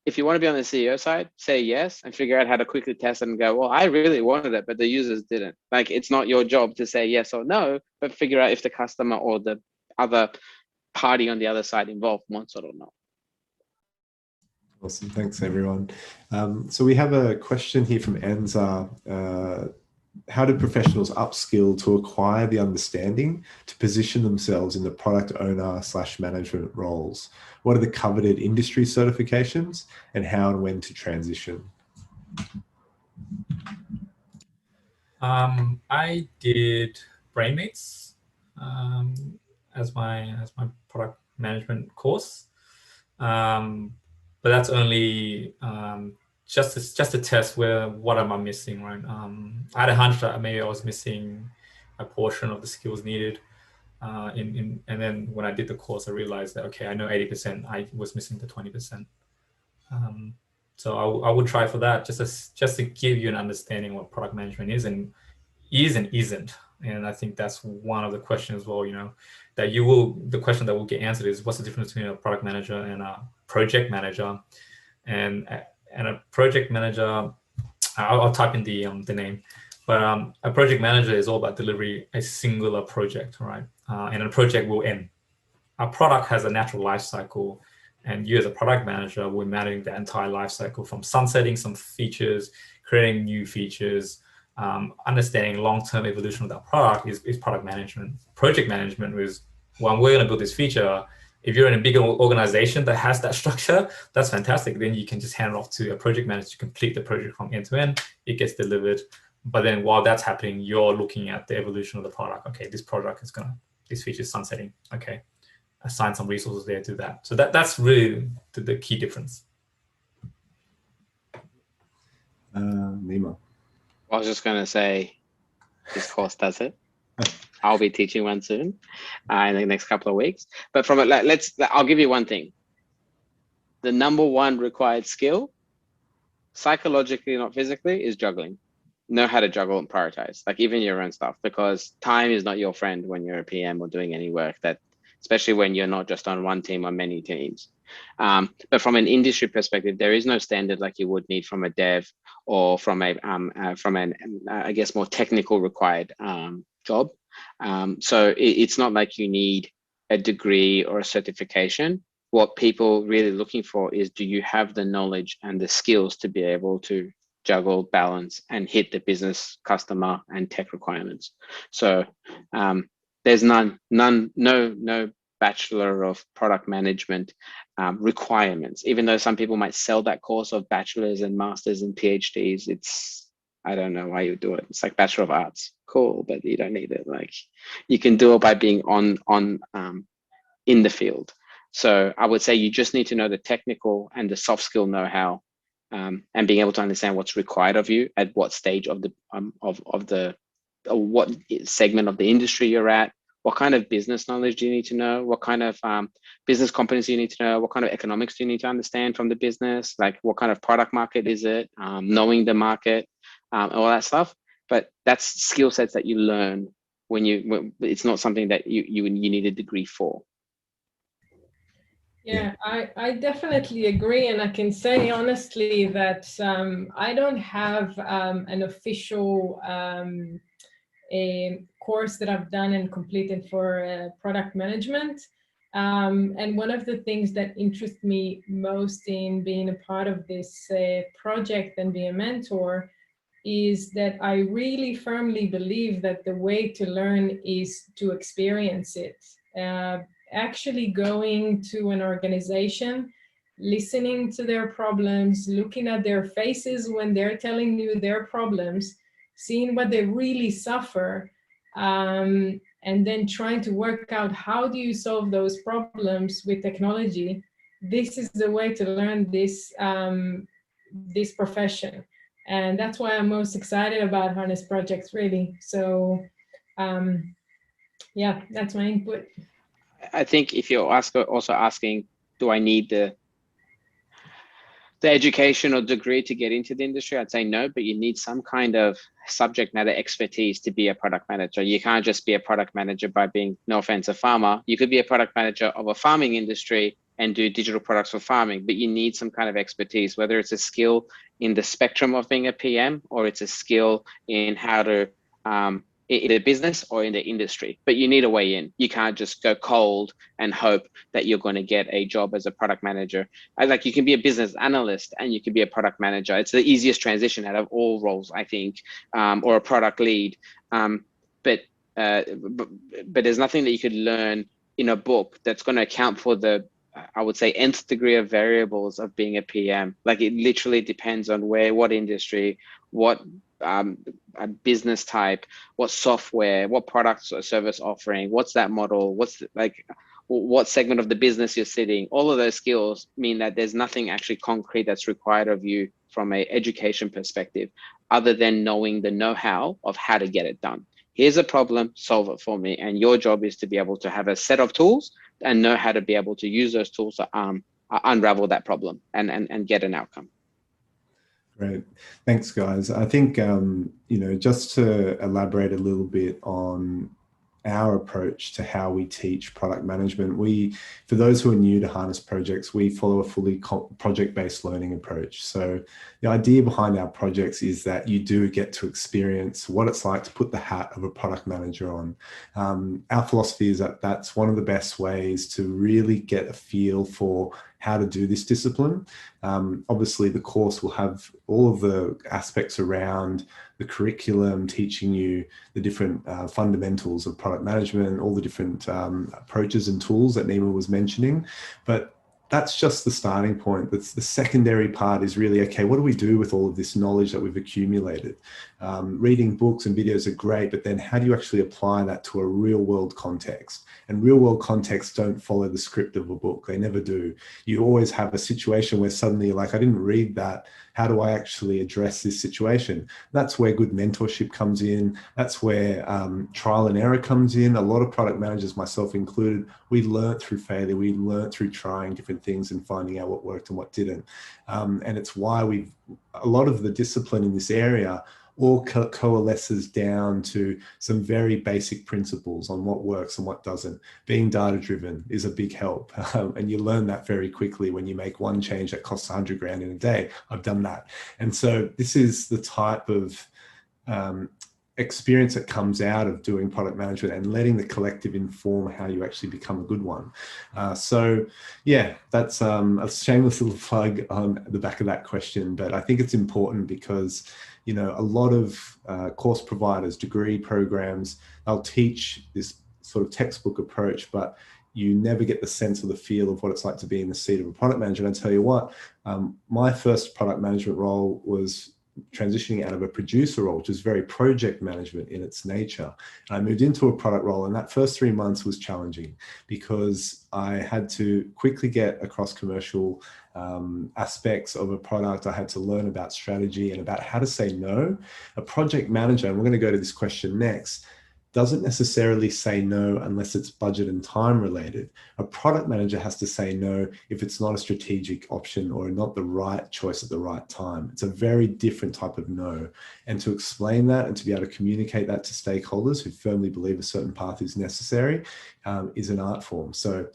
if you want to be on the CEO side, say yes and figure out how to quickly test it and go, well, I really wanted it, but the users didn't. Like, it's not your job to say yes or no, but figure out if the customer or the other party on the other side involved wants it or not. Awesome. Thanks, everyone. So we have a question here from Anzar. How do professionals upskill to acquire the understanding to position themselves in the product owner / management roles? What are the coveted industry certifications, and how and when to transition? I did Brainmates as my product management course, but that's only just to test what am I missing, right? I had a hunch that maybe I was missing a portion of the skills needed, and then when I did the course, I realized that, okay, I know 80%, I was missing the 20%. So I would try for that, just to give you an understanding what product management is and isn't. And I think that's one of the questions as well, the question that will get answered is, what's the difference between a product manager and a project manager? And a project manager, I'll type in the name, but a project manager is all about delivering a singular project, right? And a project will end. Our product has a natural life cycle, and you as a product manager will manage the entire life cycle, from sunsetting some features, creating new features, understanding long-term evolution of that product is product management. Project management is, well, we're going to build this feature. If you're in a bigger organization that has that structure, that's fantastic. Then you can just hand it off to a project manager to complete the project from end to end. It gets delivered. But then while that's happening, you're looking at the evolution of the product. Okay, this feature is sunsetting. Okay, assign some resources there to that. So that's really the key difference. Nima. I was just going to say, this course does it. I'll be teaching one soon in the next couple of weeks. But from it, I'll give you one thing. The number one required skill, psychologically, not physically, is juggling. Know how to juggle and prioritize, like even your own stuff, because time is not your friend when you're a PM or doing any work, especially when you're not just on one team or many teams. But from an industry perspective, there is no standard like you would need from a dev or from an I guess more technical required job. So it's not like you need a degree or a certification. What people really looking for is, do you have the knowledge and the skills to be able to juggle, balance, and hit the business, customer, and tech requirements? So there's no Bachelor of Product Management requirements, even though some people might sell that course of bachelors and masters and PhDs. I don't know why you do it. It's like Bachelor of Arts, cool, but you don't need it. Like, you can do it by being in the field. So I would say you just need to know the technical and the soft skill know-how, and being able to understand what's required of you at what stage of what segment of the industry you're at, what kind of business knowledge do you need to know? What kind of business competency you need to know? What kind of economics do you need to understand from the business? Like what kind of product market is it? Knowing the market, all that stuff. But that's skill sets that you learn it's not something that you need a degree for. Yeah, I definitely agree. And I can say honestly that I don't have an official a course that I've done and completed for product management. And one of the things that interests me most in being a part of this project and being a mentor is that I really firmly believe that the way to learn is to experience it. Actually going to an organization, listening to their problems, looking at their faces when they're telling you their problems, seeing what they really suffer, and then trying to work out how do you solve those problems with technology. This is the way to learn this, this profession. And that's why I'm most excited about harness projects, really. So yeah, that's my input. I think if you're also asking, do I need the education or degree to get into the industry? I'd say no, but you need some kind of subject matter expertise to be a product manager. You can't just be a product manager by being, no offense, a farmer. You could be a product manager of a farming industry and do digital products for farming, but you need some kind of expertise, whether it's a skill in the spectrum of being a PM or it's a skill in how to in the business or in the industry, but you need a way in. You can't just go cold and hope that you're going to get a job as a product manager. Like you can be a business analyst and you can be a product manager. It's the easiest transition out of all roles, I think, or a product lead. But there's nothing that you could learn in a book that's going to account for the, I would say, nth degree of variables of being a PM. Like it literally depends on where, what industry, what a business type, what software, what products or service offering, what's that model, what's like, what segment of the business you're sitting. All of those skills mean that there's nothing actually concrete that's required of you from an education perspective, other than knowing the know-how of how to get it done. Here's a problem, solve it for me. And your job is to be able to have a set of tools and know how to be able to use those tools to unravel that problem and get an outcome. Great. Thanks, guys. I think, just to elaborate a little bit on our approach to how we teach product management, for those who are new to Harness projects, we follow a fully project-based learning approach. So the idea behind our projects is that you do get to experience what it's like to put the hat of a product manager on. Our philosophy is that that's one of the best ways to really get a feel for how to do this discipline. Obviously, the course will have all of the aspects around the curriculum, teaching you the different fundamentals of product management, all the different approaches and tools that Nima was mentioning. But that's just the starting point. That's the secondary part is really, okay, what do we do with all of this knowledge that we've accumulated? Reading books and videos are great, but then how do you actually apply that to a real world context? And real world contexts don't follow the script of a book. They never do. You always have a situation where suddenly you're like, I didn't read that. How do I actually address this situation? That's where good mentorship comes in. That's where trial and error comes in. A lot of product managers, myself included, we learned through failure. We learned through trying different things and finding out what worked and what didn't. And it's why a lot of the discipline in this area all coalesces down to some very basic principles on what works and what doesn't. Being data-driven is a big help. And you learn that very quickly when you make one change that costs 100 grand in a day. I've done that. And so this is the type of experience that comes out of doing product management and letting the collective inform how you actually become a good one. So yeah, that's a shameless little plug on the back of that question, but I think it's important because a lot of course providers, degree programs, they'll teach this sort of textbook approach, but you never get the sense or the feel of what it's like to be in the seat of a product manager. And I tell you what, my first product management role was transitioning out of a producer role, which is very project management in its nature. And I moved into a product role, and that first 3 months was challenging because I had to quickly get across commercial aspects of a product. I had to learn about strategy and about how to say no. A project manager, and we're going to go to this question next, doesn't necessarily say no unless it's budget and time related. A product manager has to say no if it's not a strategic option or not the right choice at the right time. It's a very different type of no. And to explain that and to be able to communicate that to stakeholders who firmly believe a certain path is necessary is an art form. So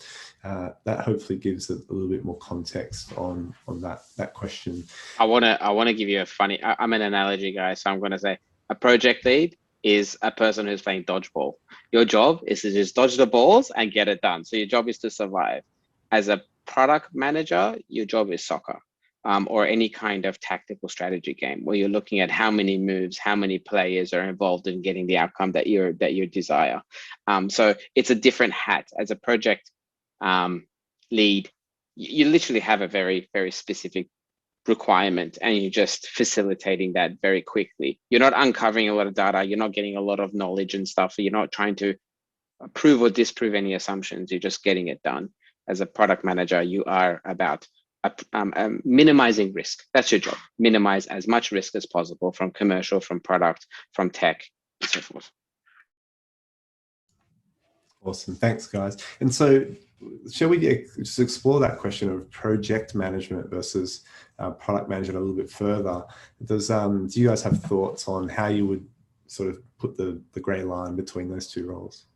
that hopefully gives a little bit more context on that question. I wanna give you a funny. I'm an analogy guy, so I'm gonna say a project lead is a person who's playing dodgeball. Your job is to just dodge the balls and get it done. So your job is to survive. As a product manager, your job is soccer, or any kind of tactical strategy game where you're looking at how many moves, how many players are involved in getting the outcome that you desire. So it's a different hat. As a project lead, you literally have a very, very specific requirement and you're just facilitating that very quickly. You're not uncovering a lot of data, you're not getting a lot of knowledge and stuff, you're not trying to prove or disprove any assumptions, you're just getting it done. As a product manager, you are about minimizing risk. That's your job. Minimize as much risk as possible from commercial, from product, from tech, and so forth. Awesome, thanks guys. And so shall we just explore that question of project management versus product management a little bit further? Do you guys have thoughts on how you would sort of put the gray line between those two roles?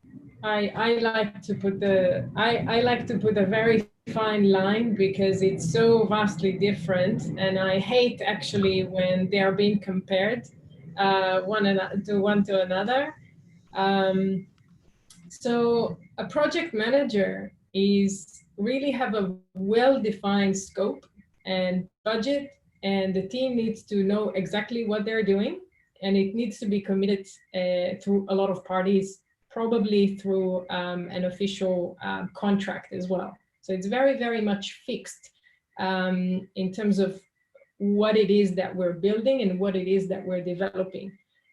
I like to put a very fine line because it's so vastly different, and I hate actually when they are being compared one to another. So a project manager is really have a well-defined scope and budget, and the team needs to know exactly what they're doing, and it needs to be committed through a lot of parties, probably through an official contract as well. So it's very, very much fixed in terms of what it is that we're building and what it is that we're developing.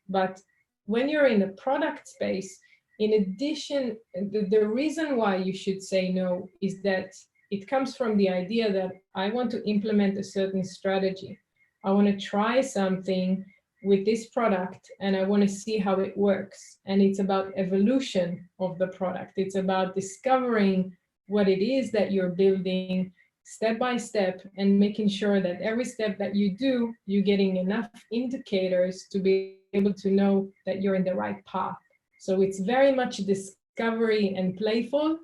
But when you're in the product space, in addition, the reason why you should say no is that it comes from the idea that I want to implement a certain strategy. I want to try something with this product and I want to see how it works. And it's about evolution of the product. It's about discovering what it is that you're building step by step and making sure that every step that you do, you're getting enough indicators to be able to know that you're in the right path. So it's very much discovery and playful,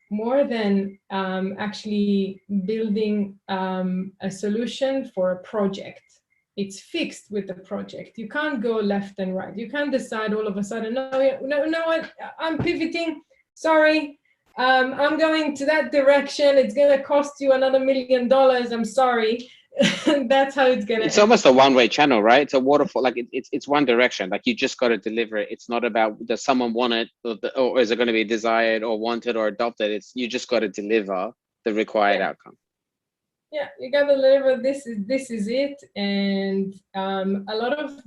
more than actually building a solution for a project. It's fixed with the project. You can't go left and right. You can't decide all of a sudden, no, I'm pivoting, sorry, I'm going to that direction. It's gonna cost you another $1 million, I'm sorry. That's how it's gonna It's end. almost a one-way channel, right? It's a waterfall, like it's one direction. Like you just got to deliver it. It's not about does someone want it or is it going to be desired or wanted or adopted. It's you just got to deliver the required outcome. Yeah, you got to deliver. This is it. And a lot of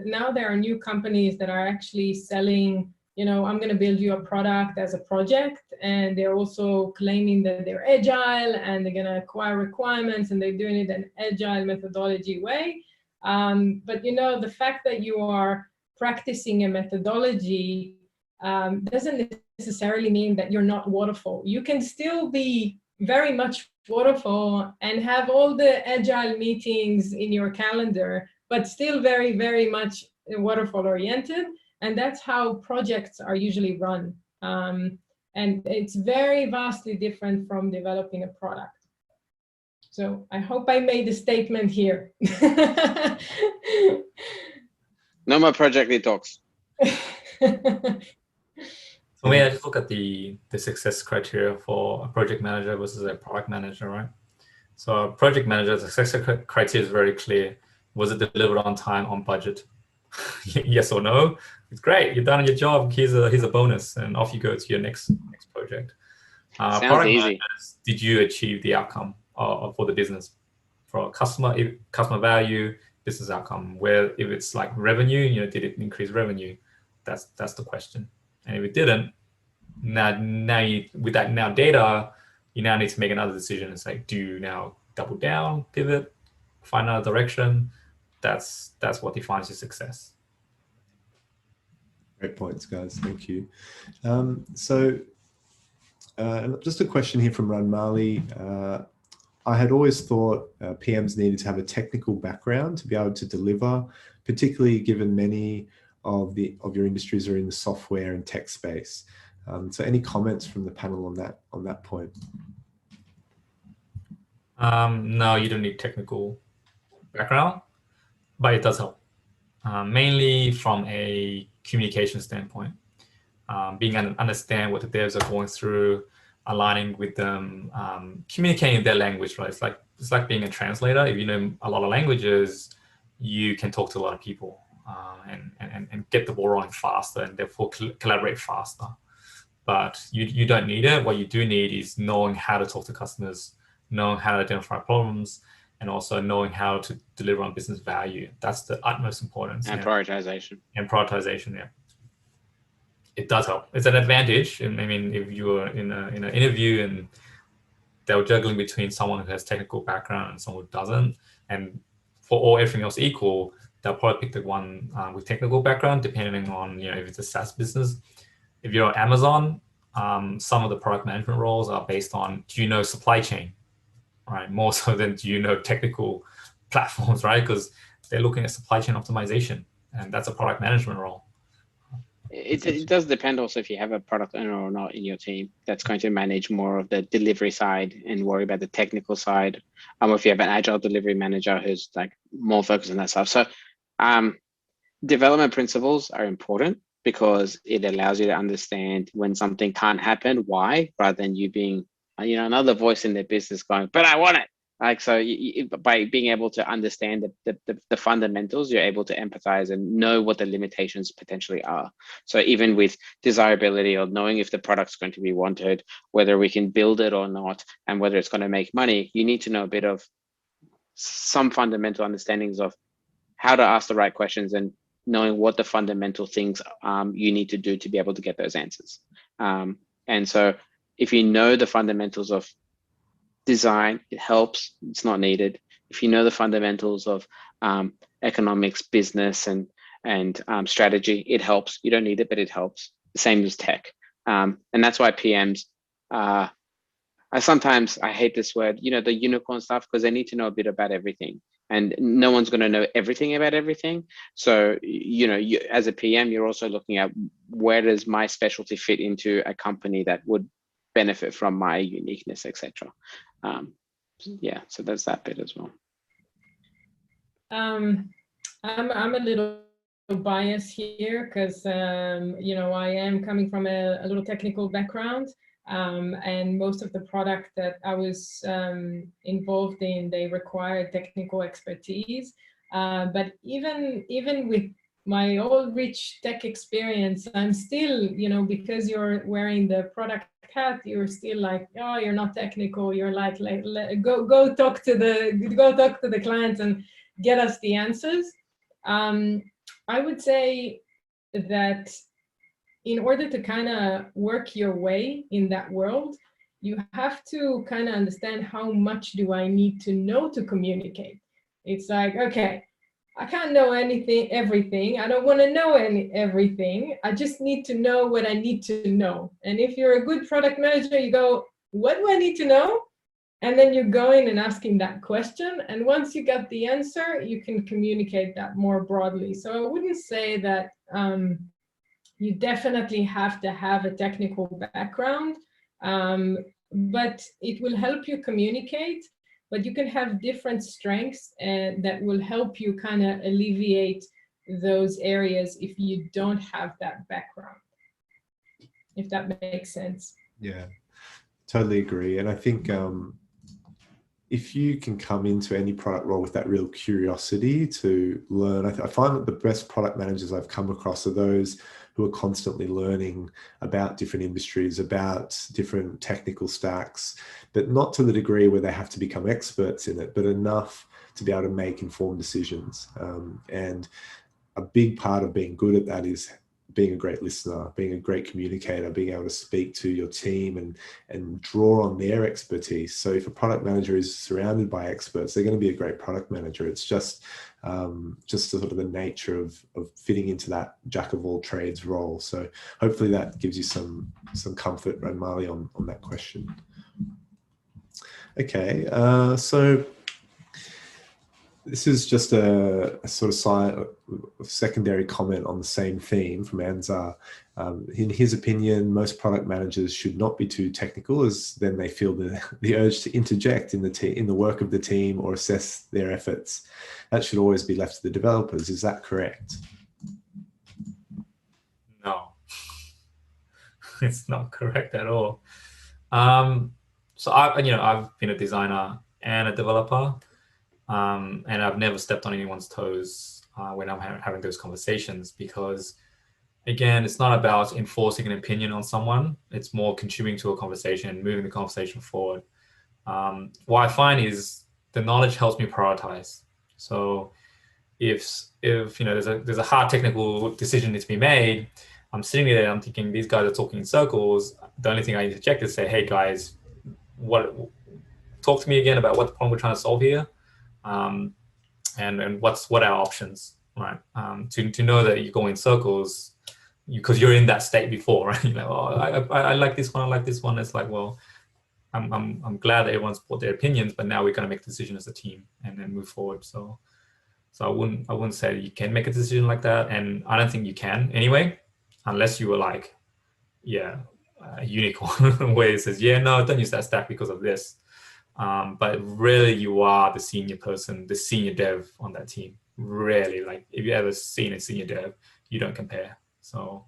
now there are new companies that are actually selling, I'm going to build you a product as a project, and they're also claiming that they're agile and they're going to acquire requirements and they're doing it in an agile methodology way. But the fact that you are practicing a methodology doesn't necessarily mean that you're not waterfall. You can still be very much waterfall and have all the agile meetings in your calendar, but still very, very much waterfall oriented. And that's how projects are usually run. And it's very vastly different from developing a product. So I hope I made a statement here. No more project lead talks. So may I just look at the success criteria for a project manager versus a product manager, right? So a project manager, the success criteria is very clear. Was it delivered on time, on budget? Yes or no? It's great. You've done your job. Here's a bonus, and off you go to your next project. Sounds easy. Did you achieve the outcome for the business, for customer value, business outcome? Where if it's like revenue, did it increase revenue? That's the question. And if it didn't, now with that data, you now need to make another decision and say, do you now double down, pivot, find another direction? That's what defines your success. Great points, guys. Thank you. Just a question here from Ranmali. I had always thought PMs needed to have a technical background to be able to deliver, particularly given many of your industries are in the software and tech space. So any comments from the panel on that point? No, you don't need technical background, but it does help. Mainly from a communication standpoint, being able to understand what the devs are going through, aligning with them, communicating their language, right? It's like being a translator. If you know a lot of languages, you can talk to a lot of people and get the ball rolling faster and therefore collaborate faster. But you don't need it. What you do need is knowing how to talk to customers, knowing how to identify problems, and also knowing how to deliver on business value. That's the utmost importance. And prioritization. And prioritization, yeah. It does help. It's an advantage. I mean, if you were in an interview and they were juggling between someone who has technical background and someone who doesn't, and for everything else equal, they'll probably pick the one with technical background, depending on if it's a SaaS business. If you're Amazon, some of the product management roles are based on, do you know supply chain, right? More so than do you know technical platforms, right? Because they're looking at supply chain optimization, and that's a product management role. It does depend also if you have a product owner or not in your team that's going to manage more of the delivery side and worry about the technical side. If you have an agile delivery manager who's like more focused on that stuff. So development principles are important because it allows you to understand when something can't happen, why, rather than you being another voice in their business going, but I want it. Like, so by being able to understand the fundamentals, you're able to empathize and know what the limitations potentially are. So even with desirability or knowing if the product's going to be wanted, whether we can build it or not, and whether it's going to make money, you need to know a bit of some fundamental understandings of how to ask the right questions and knowing what the fundamental things you need to do to be able to get those answers. And so if you know the fundamentals of design, it helps. It's not needed. If you know the fundamentals of economics, business, and strategy, it helps. You don't need it, but it helps. The same as tech, and that's why PMs. I hate this word, the unicorn stuff, because they need to know a bit about everything, and no one's going to know everything about everything. So you as a PM, you're also looking at where does my specialty fit into a company that would benefit from my uniqueness, etc. Yeah, so there's that bit as well. I'm a little biased here because I am coming from a little technical background, and most of the product that I was involved in, they required technical expertise. But even with my old rich tech experience, I'm still, because you're wearing the product hat, you're still like, oh, you're not technical. You're like go talk to the client and get us the answers. I would say that in order to kind of work your way in that world, you have to kind of understand how much do I need to know to communicate. It's like, okay, I can't know everything. I don't want to know everything. I just need to know what I need to know. And if you're a good product manager, you go, what do I need to know? And then you go in and asking that question. And once you get the answer, you can communicate that more broadly. So I wouldn't say that you definitely have to have a technical background, but it will help you communicate. But you can have different strengths that will help you kind of alleviate those areas if you don't have that background, if that makes sense. Yeah, totally agree. And I think if you can come into any product role with that real curiosity to learn, I find that the best product managers I've come across are those who are constantly learning about different industries, about different technical stacks, but not to the degree where they have to become experts in it, but enough to be able to make informed decisions. And a big part of being good at that is being a great listener, being a great communicator, being able to speak to your team and draw on their expertise. So if a product manager is surrounded by experts, they're going to be a great product manager. It's just sort of the nature of fitting into that jack of all trades role. So hopefully that gives you some comfort, Ranmali, on that question. Okay, so this is just a sort of secondary comment on the same theme from Anzar. In his opinion, most product managers should not be too technical, as then they feel the urge to interject in the work of the team or assess their efforts. That should always be left to the developers. Is that correct? No, it's not correct at all. So I've been a designer and a developer. And I've never stepped on anyone's toes when I'm having those conversations, because, again, it's not about enforcing an opinion on someone. It's more contributing to a conversation and moving the conversation forward. What I find is the knowledge helps me prioritize. So if there's a hard technical decision that's to be made, I'm sitting there and I'm thinking, these guys are talking in circles. The only thing I interject is say, hey guys, talk to me again about what the problem we're trying to solve here. And what are our options, right? To know that you go in circles because you're in that state before, right? You're like, oh, I like this one, I like this one. It's like, well, I'm glad that everyone's put their opinions, but now we're going to make a decision as a team and then move forward. So I wouldn't say you can make a decision like that, and I don't think you can anyway, unless you were like, a unicorn where it says, no, don't use that stack because of this. But really, you are the senior person, the senior dev on that team. Really, like if you ever seen a senior dev, you don't compare. So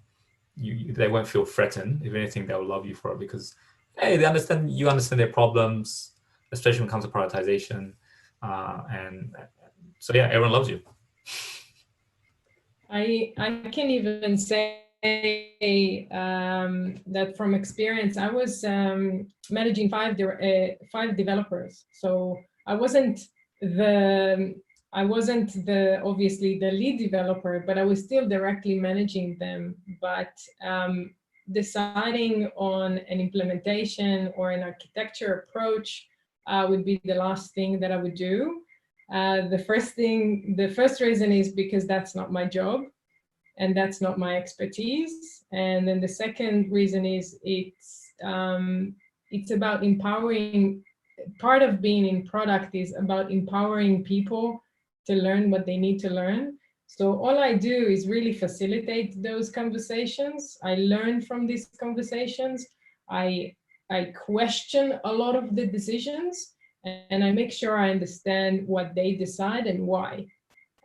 they won't feel threatened. If anything, they'll love you for it because, hey, you understand their problems, especially when it comes to prioritization. And so everyone loves you. I can even say that from experience, I was managing five developers. So I wasn't obviously the lead developer, but I was still directly managing them. But deciding on an implementation or an architecture approach would be the last thing that I would do. The first reason is because that's not my job. And that's not my expertise. And then the second reason is it's about empowering. Part of being in product is about empowering people to learn what they need to learn. So all I do is really facilitate those conversations. I learn from these conversations. I question a lot of the decisions, and I make sure I understand what they decide and why.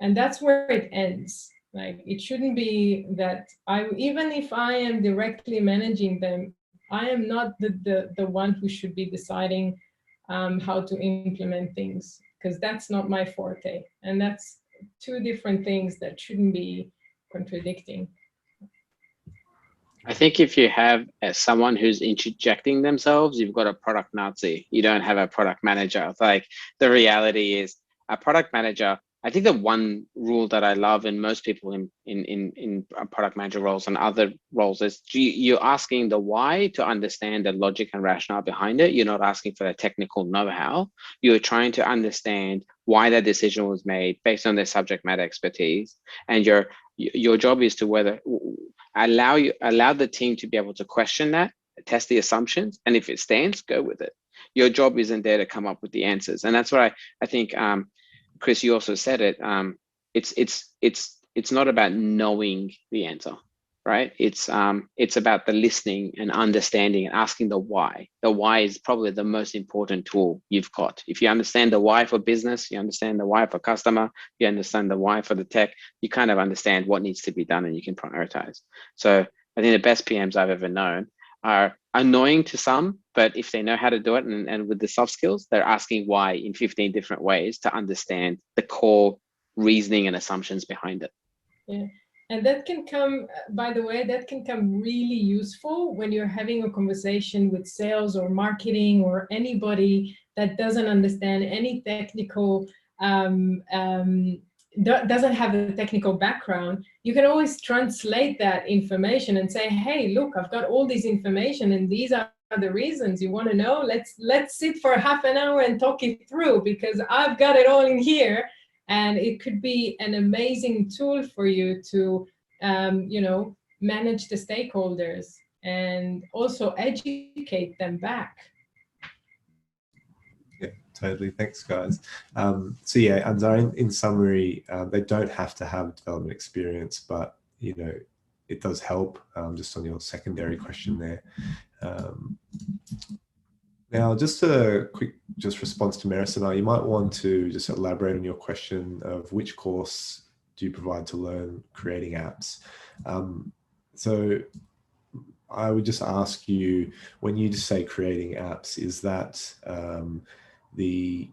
And that's where it ends. Like, it shouldn't be that even if I am directly managing them, I am not the one who should be deciding how to implement things, because that's not my forte. And that's two different things that shouldn't be contradicting. I think if you have someone who's interjecting themselves, you've got a product Nazi. You don't have a product manager. Like, the reality is, a product manager, I think the one rule that I love, and most people in product manager roles and other roles, is you're asking the why to understand the logic and rationale behind it. You're not asking for the technical know-how. You're trying to understand why that decision was made based on their subject matter expertise. And your job is to allow the team to be able to question that, test the assumptions, and if it stands, go with it. Your job isn't there to come up with the answers. And that's what I think, Chris, you also said it. It's not about knowing the answer, right? It's about the listening and understanding and asking the why. The why is probably the most important tool you've got. If you understand the why for business, you understand the why for customer, you understand the why for the tech, you kind of understand what needs to be done and you can prioritize. So I think the best PMs I've ever known are annoying to some, but if they know how to do it and with the soft skills, they're asking why in 15 different ways to understand the core reasoning and assumptions behind it. Yeah, and that can come, by the way, that can come really useful when you're having a conversation with sales or marketing or anybody that doesn't understand any technical doesn't have the technical background, you can always translate that information and say, hey, look, I've got all this information and these are the reasons. You want to know? Let's sit for half an hour and talk it through, because I've got it all in here. And it could be an amazing tool for you to, you know, manage the stakeholders and also educate them back. Yeah, totally. Thanks, guys. So yeah, Anzar, in summary, they don't have to have development experience, but you know, it does help. Just on your secondary question there. Now, just a quick response to Marisana, you might want to just elaborate on your question of which course do you provide to learn creating apps. So I would just ask you, when you just say creating apps, is that the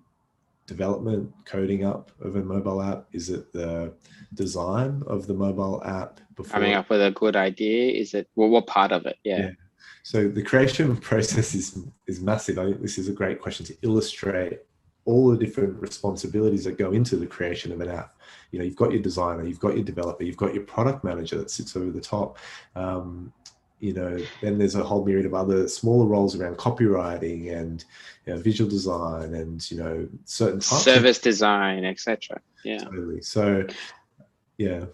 development coding up of a mobile app? Is it the design of the mobile app before coming up with a good idea? Is it, well, what part of it? Yeah. So the creation process is massive. I think this is a great question to illustrate all the different responsibilities that go into the creation of an app. You know, you've got your designer, you've got your developer, you've got your product manager that sits over the top. You know, then there's a whole myriad of other smaller roles around copywriting and, you know, visual design and, you know, certain types service design, etc. Yeah. Totally. So, yeah.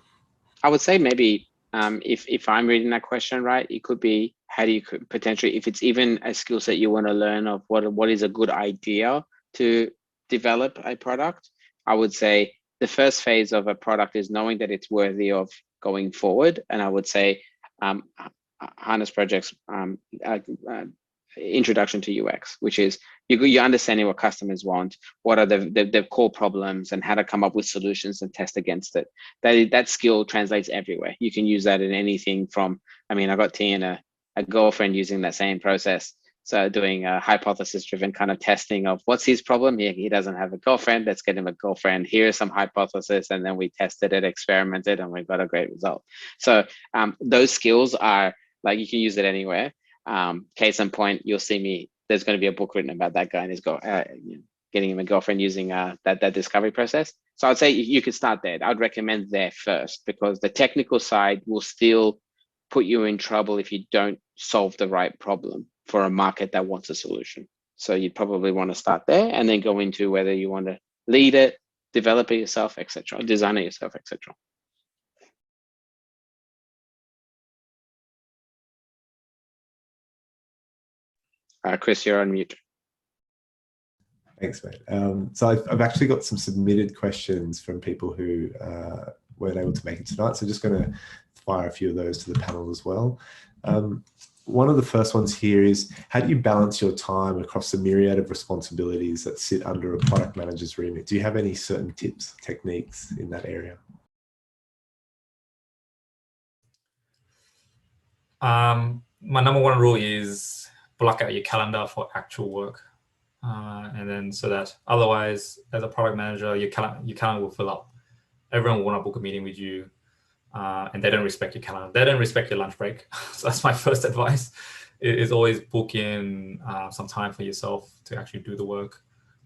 I would say maybe if I'm reading that question right, it could be, how do you potentially, if it's even a skill set you want to learn of what is a good idea to develop a product, I would say the first phase of a product is knowing that it's worthy of going forward. And I would say Harness Project's introduction to UX, which is you're understanding what customers want, what are the core problems, and how to come up with solutions and test against it. That skill translates everywhere. You can use that in anything from, I mean, I got Thien a girlfriend using that same process. So doing a hypothesis-driven kind of testing of what's his problem. He doesn't have a girlfriend. Let's get him a girlfriend. Here's some hypothesis, and then we tested it, experimented, and we got a great result. So those skills are like, you can use it anywhere. Case in point, you'll see me. There's going to be a book written about that guy and his getting him a girlfriend using that discovery process. So I'd say you could start there. I'd recommend there first, because the technical side will still put you in trouble if you don't solve the right problem for a market that wants a solution. So you'd probably want to start there and then go into whether you want to lead it, develop it yourself, etc., design it yourself, etc. Chris, you're on mute. Thanks, mate. So I've actually got some submitted questions from people who weren't able to make it tonight. So just going to fire a few of those to the panel as well. One of the first ones here is, how do you balance your time across the myriad of responsibilities that sit under a product manager's remit? Do you have any certain tips, techniques in that area? My number one rule is block out your calendar for actual work. And then so that otherwise, as a product manager, your calendar will fill up. Everyone will want to book a meeting with you, and they don't respect your calendar. They don't respect your lunch break. So that's my first advice, is always book in some time for yourself to actually do the work.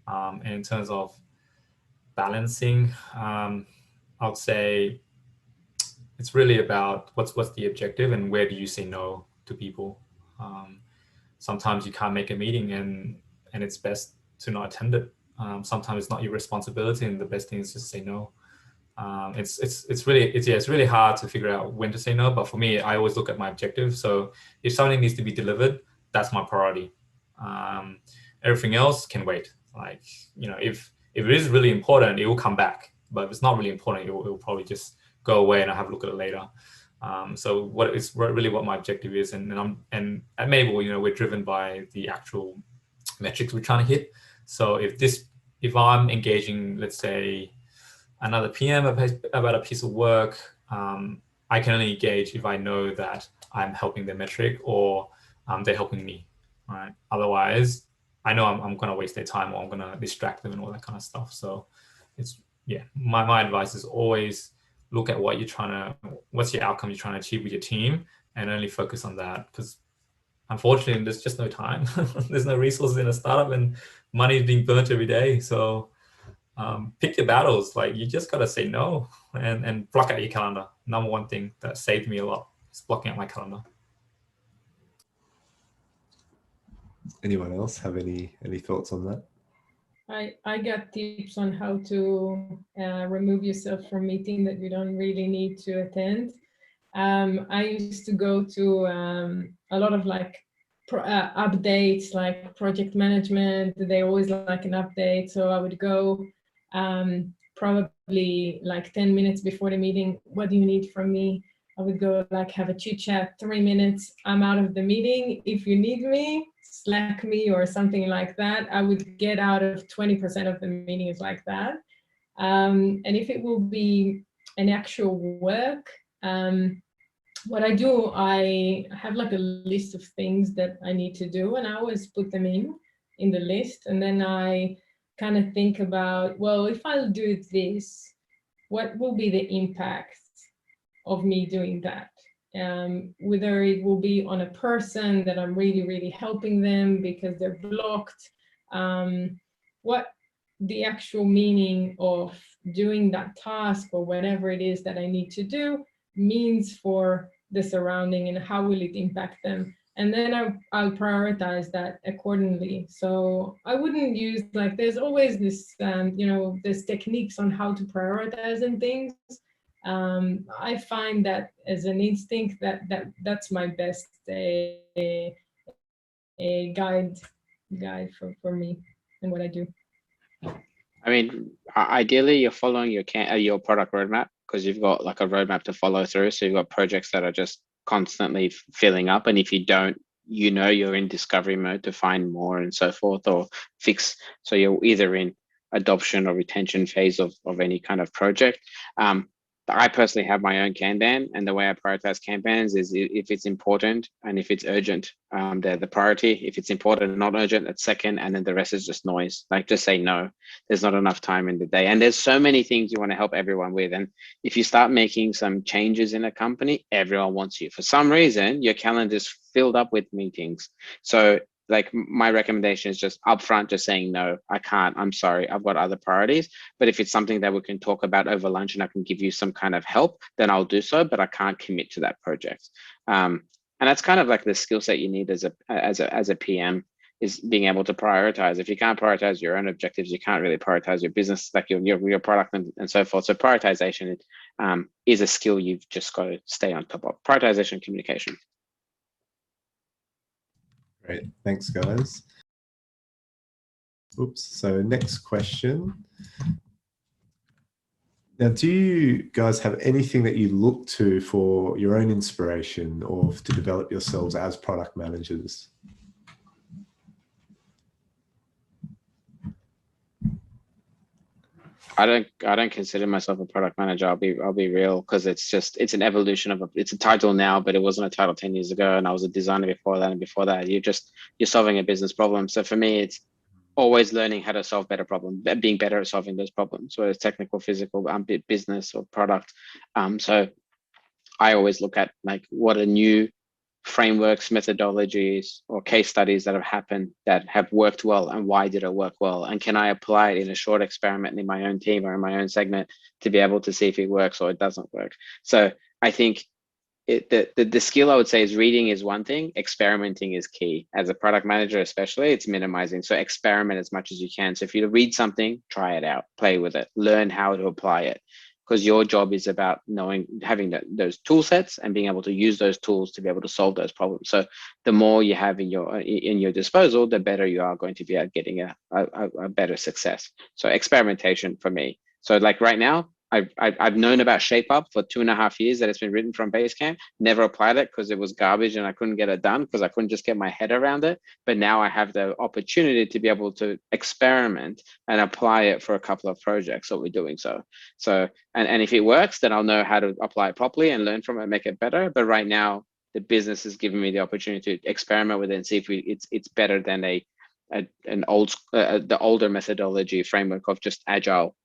And in terms of balancing, I would say it's really about what's the objective and where do you say no to people. Sometimes you can't make a meeting and it's best to not attend it. Sometimes it's not your responsibility, and the best thing is just say no. It's really hard to figure out when to say no, but for me, I always look at my objective. So if something needs to be delivered, that's my priority. Everything else can wait. Like, you know, if it is really important, it will come back. But if it's not really important, it will probably just go away and I'll have a look at it later. So what is really what my objective is, and at Mabel, you know, we're driven by the actual metrics we're trying to hit. So if I'm engaging, let's say, another PM about a piece of work, I can only engage if I know that I'm helping their metric or they're helping me, right? Otherwise, I know I'm going to waste their time or I'm going to distract them and all that kind of stuff. So it's, yeah, my advice is always look at what's your outcome you're trying to achieve with your team, and only focus on that, because unfortunately, there's just no time. There's no resources in a startup, and money is being burnt every day. So pick your battles. Like, you just got to say no and block out your calendar. Number one thing that saved me a lot is blocking out my calendar. Anyone else have any thoughts on that? I got tips on how to remove yourself from meeting that you don't really need to attend. I used to go to a lot of like updates, like project management. They always like an update, so I would go probably like 10 minutes before the meeting. What do you need from me? I would go like have a chit chat, 3 minutes. I'm out of the meeting. If you need me, Slack me or something like that. I would get out of 20% of the meetings like that. And if it will be an actual work, what I do, I have like a list of things that I need to do, and I always put them in the list. And then I kind of think about, well, if I'll do this, what will be the impact of me doing that? Whether it will be on a person that I'm really, really helping them because they're blocked, what the actual meaning of doing that task or whatever it is that I need to do means for the surrounding and how will it impact them. And then I'll prioritize that accordingly. So I wouldn't use, like, there's always this, there's techniques on how to prioritize and things. I find that as an instinct that's my best guide for me and what I do. I mean, ideally, you're following your product roadmap, because you've got like a roadmap to follow through. So you've got projects that are just constantly filling up. And if you don't, you're in discovery mode to find more and so forth, or fix. So you're either in adoption or retention phase of any kind of project. I personally have my own Kanban, and the way I prioritize Kanbans is if it's important and if it's urgent, they're the priority. If it's important and not urgent, that's second, and then the rest is just noise. Like, just say no. There's not enough time in the day, and there's so many things you want to help everyone with. And if you start making some changes in a company, everyone wants you. For some reason, your calendar is filled up with meetings. So, like, my recommendation is just upfront, just saying no, I can't, I'm sorry, I've got other priorities. But if it's something that we can talk about over lunch and I can give you some kind of help, then I'll do so, but I can't commit to that project. And that's kind of like the skill set you need as a PM, is being able to prioritize. If you can't prioritize your own objectives, you can't really prioritize your business, like your product and so forth. So prioritization is a skill you've just got to stay on top of. Prioritization, communication. Great, thanks guys. Oops, so next question. Now, do you guys have anything that you look to for your own inspiration or to develop yourselves as product managers? I don't consider myself a product manager. I'll be real, because it's an evolution of it's a title now, but it wasn't a title 10 years ago, and I was a designer before that, and before that you're solving a business problem. So for me, it's always learning how to solve better problems, being better at solving those problems, whether it's technical, physical, business or product. So I always look at like what are new frameworks, methodologies, or case studies that have happened that have worked well, and why did it work well, and can I apply it in a short experiment in my own team or in my own segment to be able to see if it works or it doesn't work. So I think the skill I would say is reading is one thing, experimenting is key. As a product manager especially, it's minimizing. So experiment as much as you can. So if you read something, try it out, play with it, learn how to apply it, because your job is about having those tool sets and being able to use those tools to be able to solve those problems. So the more you have in your disposal, the better you are going to be at getting a better success. So experimentation for me. So like right now, I've known about ShapeUp for 2.5 years that it's been written from Basecamp. Never applied it because it was garbage and I couldn't get it done because I couldn't just get my head around it. But now I have the opportunity to be able to experiment and apply it for a couple of projects that we're doing. So and if it works, then I'll know how to apply it properly and learn from it, make it better. But right now, the business is giving me the opportunity to experiment with it and see if it's better than the older methodology framework of just agile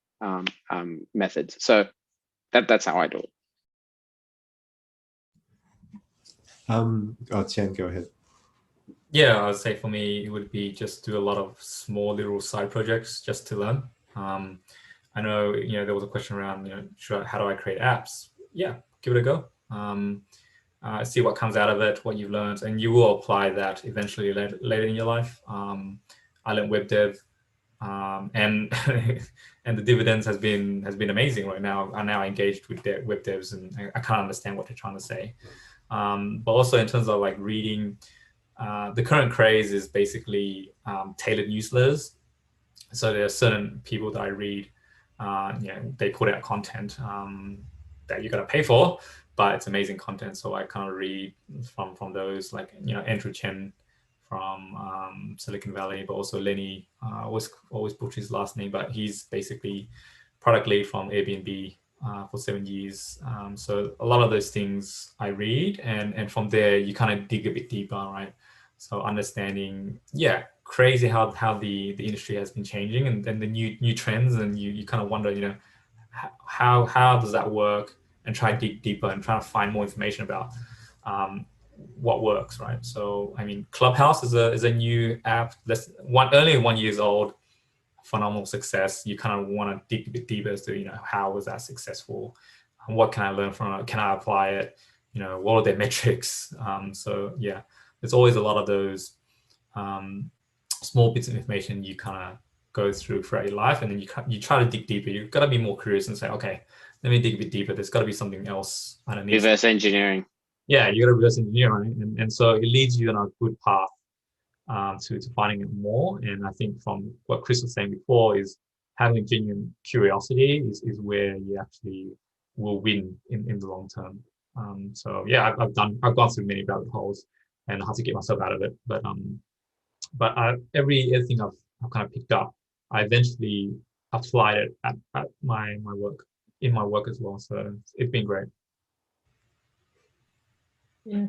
methods. So that's how I do it. Thien, go ahead. Yeah, I would say for me, it would be just do a lot of small little side projects just to learn. I know, there was a question around, how do I create apps? Yeah, give it a go. See what comes out of it, what you've learned, and you will apply that eventually later in your life. I learned web dev, and and the dividends has been amazing right now. I'm now engaged with web devs, and I can't understand what they're trying to say. But also in terms of like reading, the current craze is basically tailored newsletters. So there are certain people that I read, they put out content that you're gonna pay for, but it's amazing content. So I kind of read from those, like, Andrew Chen from Silicon Valley, but also Lenny, always butcher his last name, but he's basically product lead from Airbnb for 7 years. So a lot of those things I read, and from there you kind of dig a bit deeper, right? So understanding, crazy how the industry has been changing, and then the new trends, and you kind of wonder, how does that work, and try to dig deeper and try to find more information about what works, right? So I mean, Clubhouse is a new app that's only 1 year old, phenomenal success. You kind of want to dig a bit deeper as to how was that successful, and what can I learn from it? Can I apply it? What are their metrics? So yeah, there's always a lot of those small bits of information you kind of go through throughout your life, and then you try to dig deeper. You've got to be more curious and say, okay, let me dig a bit deeper. There's got to be something else underneath. Reverse engineering. Yeah, you got to reverse engineer, right? And so it leads you on a good path to finding it more. And I think from what Chris was saying before, is having genuine curiosity is where you actually will win in the long term. So yeah, I've gone through many rabbit holes and how to get myself out of it. But everything I've kind of picked up, I eventually applied it at my work, in my work as well. So it's been great. Yeah,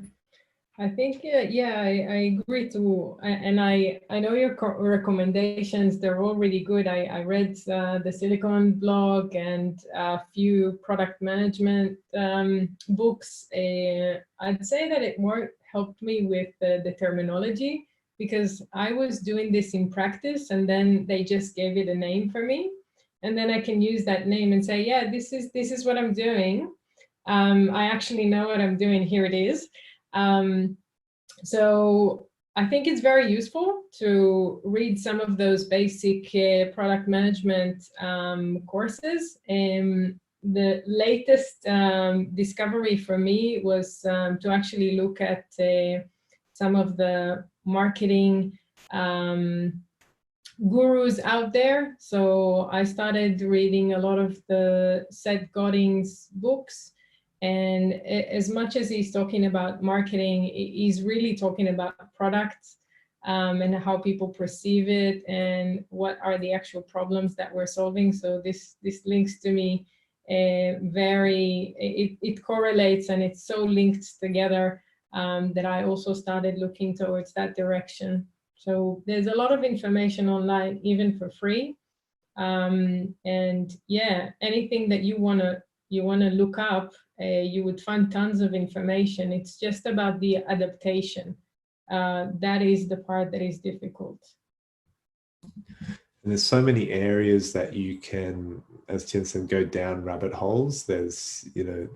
I think, I agree too. And I know your recommendations, they're all really good. I read the Silicon blog and a few product management books. I'd say that it more helped me with the terminology, because I was doing this in practice, and then they just gave it a name for me. And then I can use that name and say, yeah, this is what I'm doing. I actually know what I'm doing. Here it is. So I think it's very useful to read some of those basic product management courses. The latest discovery for me was to actually look at some of the marketing gurus out there. So I started reading a lot of the Seth Godin's books. And as much as he's talking about marketing, he's really talking about products and how people perceive it and what are the actual problems that we're solving. So this links to me it correlates, and it's so linked together that I also started looking towards that direction. So there's a lot of information online, even for free. And yeah, anything that you wanna look up, you would find tons of information. It's just about the adaptation. That is the part that is difficult. And there's so many areas that you can, as Thien said, go down rabbit holes. There's,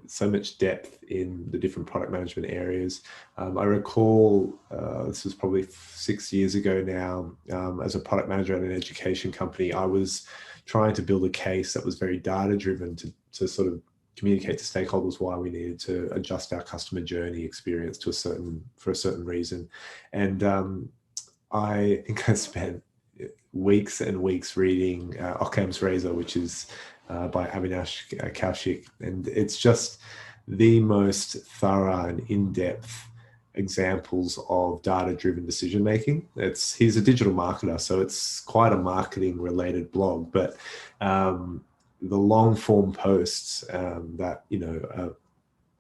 so much depth in the different product management areas. I recall, this was probably 6 years ago now, as a product manager at an education company, I was trying to build a case that was very data-driven to sort of communicate to stakeholders why we needed to adjust our customer journey experience for a certain reason. And I think I spent weeks and weeks reading Occam's Razor, which is by Avinash Kaushik. And it's just the most thorough and in-depth examples of data-driven decision-making. He's a digital marketer, so it's quite a marketing-related blog, but the long-form posts that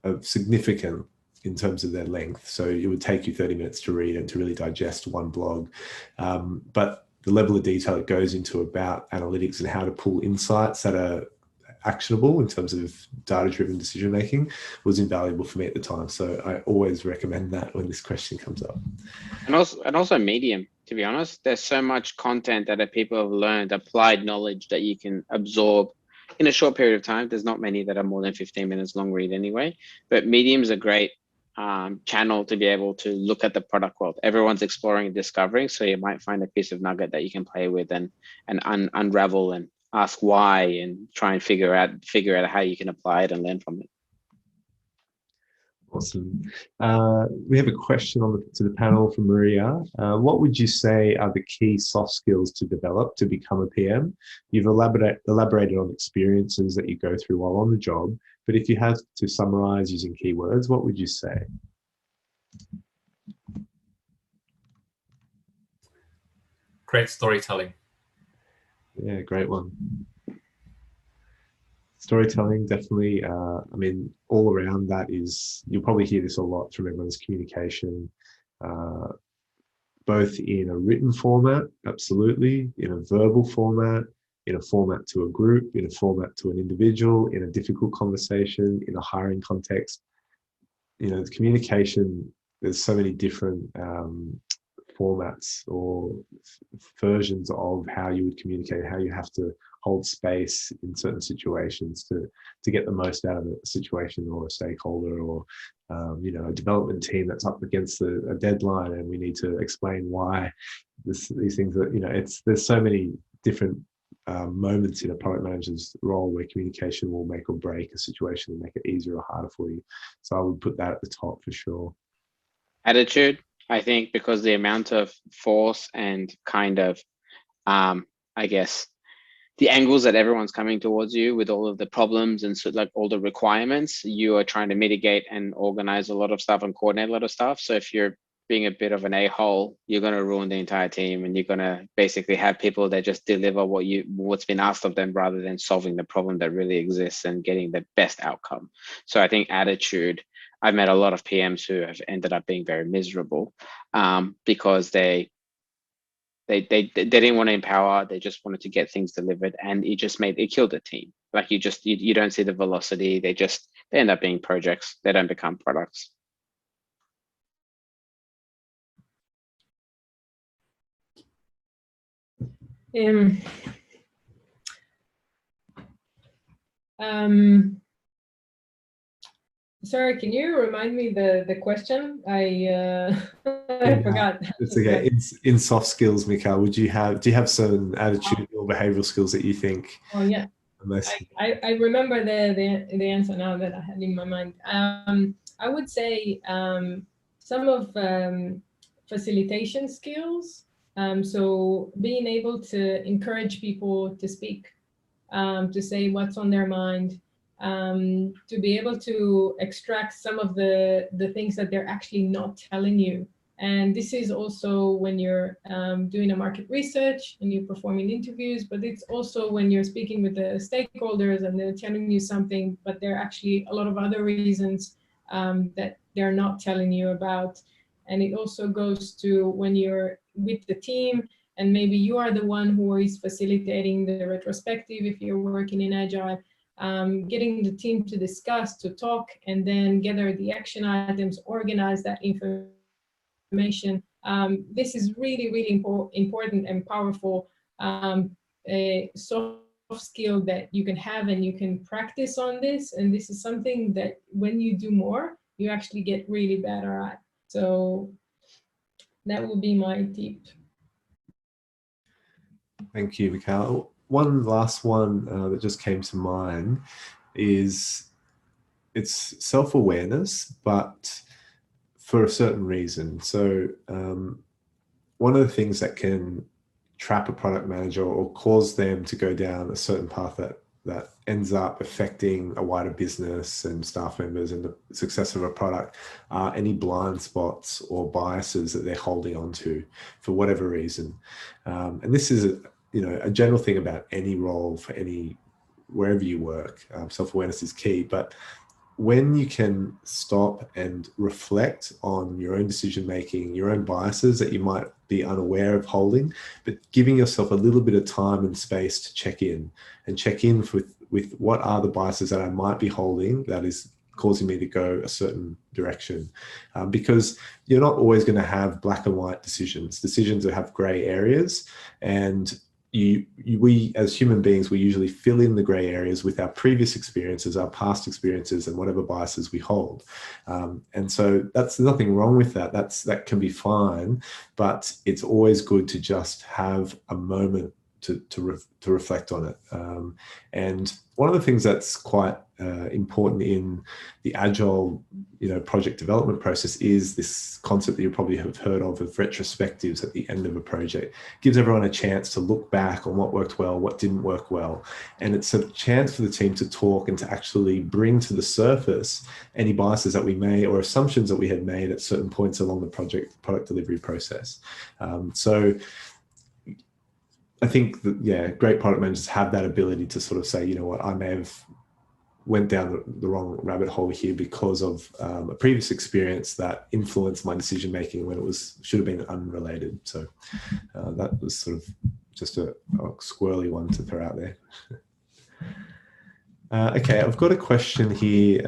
are significant in terms of their length. So it would take you 30 minutes to read and to really digest one blog. But the level of detail it goes into about analytics and how to pull insights that are actionable in terms of data-driven decision-making was invaluable for me at the time. So I always recommend that when this question comes up. And also Medium. to be honest. There's so much content that people have learned, applied knowledge that you can absorb in a short period of time. There's not many that are more than 15 minutes long read anyway, but Medium's a great channel to be able to look at the product world. Everyone's exploring and discovering, so you might find a piece of nugget that you can play with and unravel and ask why and try and figure out how you can apply it and learn from it. Awesome. We have a question to the panel from Maria. What would you say are the key soft skills to develop to become a PM? You've elaborated on experiences that you go through while on the job, but if you had to summarize using keywords, what would you say? Great storytelling. Yeah, great one. Storytelling, definitely. I mean, all around that is, you'll probably hear this a lot from everyone's communication, both in a written format, absolutely, in a verbal format, in a format to a group, in a format to an individual, in a difficult conversation, in a hiring context. You know, the communication, there's so many different formats or versions of how you would communicate, how you have to hold space in certain situations to get the most out of a situation or a stakeholder or you know, a development team that's up against a deadline and we need to explain why these things that, you know, there's so many different moments in a product manager's role where communication will make or break a situation and make it easier or harder for you. So I would put that at the top for sure. Attitude, I think, because the amount of force and kind of, I guess, the angles that everyone's coming towards you with all of the problems and so, like all the requirements, you are trying to mitigate and organize a lot of stuff and coordinate a lot of stuff. So if you're being a bit of an a-hole, you're going to ruin the entire team, and you're going to basically have people that just deliver what's been asked of them rather than solving the problem that really exists and getting the best outcome. So I think attitude, I've met a lot of PMs who have ended up being very miserable because they didn't want to empower, they just wanted to get things delivered, and it killed the team. Like you don't see the velocity, they end up being projects, they don't become products. Sorry, can you remind me the question? I forgot. It's okay. In soft skills, Michal, do you have some attitude or behavioral skills that you think? Oh yeah. I remember the answer now that I had in my mind. I would say some of facilitation skills. So being able to encourage people to speak, to say what's on their mind, to be able to extract some of the things that they're actually not telling you. And this is also when you're doing a market research and you're performing interviews, but it's also when you're speaking with the stakeholders and they're telling you something, but there are actually a lot of other reasons that they're not telling you about. And it also goes to when you're with the team and maybe you are the one who is facilitating the retrospective if you're working in Agile, getting the team to discuss, to talk, and then gather the action items, organize that information. This is really, really important and powerful, a soft skill that you can have and you can practice on this. And this is something that when you do more, you actually get really better at. So that would be my tip. Thank you, Michal. One last one that just came to mind is it's self-awareness, but for a certain reason. So one of the things that can trap a product manager or cause them to go down a certain path that ends up affecting a wider business and staff members and the success of a product are any blind spots or biases that they're holding on to for whatever reason. And this is a general thing about any role for wherever you work. Self-awareness is key, but when you can stop and reflect on your own decision-making, your own biases that you might be unaware of holding, but giving yourself a little bit of time and space to check in with what are the biases that I might be holding that is causing me to go a certain direction, because you're not always going to have black and white decisions. Decisions that have gray areas, and we as human beings, we usually fill in the gray areas with our previous experiences, our past experiences, and whatever biases we hold. And so there's nothing wrong with that. That can be fine, but it's always good to just have a moment to reflect on it. And one of the things that's quite important in the agile, project development process is this concept that you probably have heard of retrospectives at the end of a project. It gives everyone a chance to look back on what worked well, what didn't work well. And it's a chance for the team to talk and to actually bring to the surface any biases that we may, or assumptions that we had made at certain points along the product delivery process. So I think that, great product managers have that ability to sort of say, you know what, I may have went down the wrong rabbit hole here because of a previous experience that influenced my decision making when it should have been unrelated. So that was sort of just a squirrely one to throw out there. Okay, I've got a question here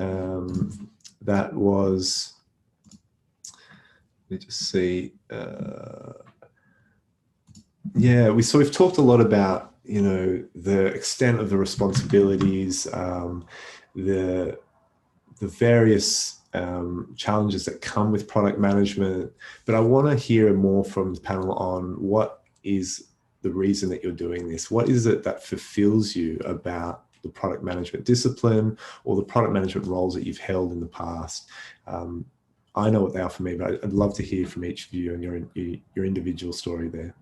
that was, let me just see. Yeah, we've talked a lot about, the extent of the responsibilities, the various challenges that come with product management. But I want to hear more from the panel on what is the reason that you're doing this. What is it that fulfills you about the product management discipline or the product management roles that you've held in the past? I know what they are for me, but I'd love to hear from each of you and your individual story there.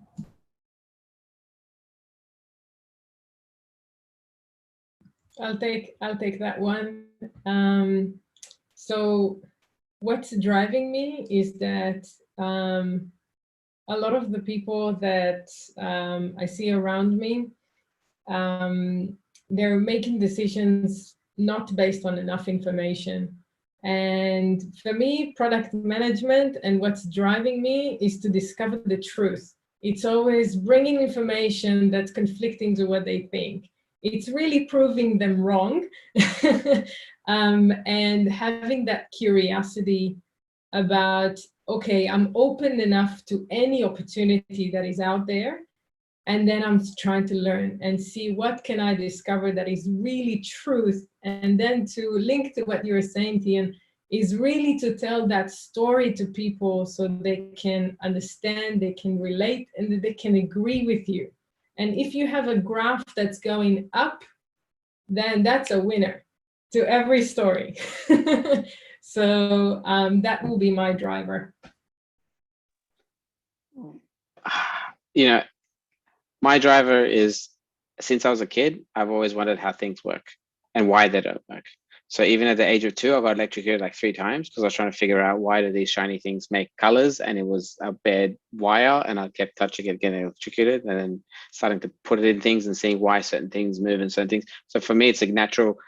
I'll take that one. So what's driving me is that a lot of the people that I see around me, they're making decisions not based on enough information. And for me, product management and what's driving me is to discover the truth. It's always bringing information that's conflicting to what they think. It's really proving them wrong and having that curiosity about, okay, I'm open enough to any opportunity that is out there. And then I'm trying to learn and see what can I discover that is really truth. And then to link to what you were saying, Thien, is really to tell that story to people so they can understand, they can relate, and they can agree with you. And if you have a graph that's going up, then that's a winner to every story. So that will be my driver. My driver is, since I was a kid, I've always wondered how things work and why they don't work. So even at the age of 2, I got electrocuted like 3 times because I was trying to figure out why do these shiny things make colors, and it was a bad wire, and I kept touching it, getting electrocuted, and then starting to put it in things and seeing why certain things move and certain things. So for me, it's a natural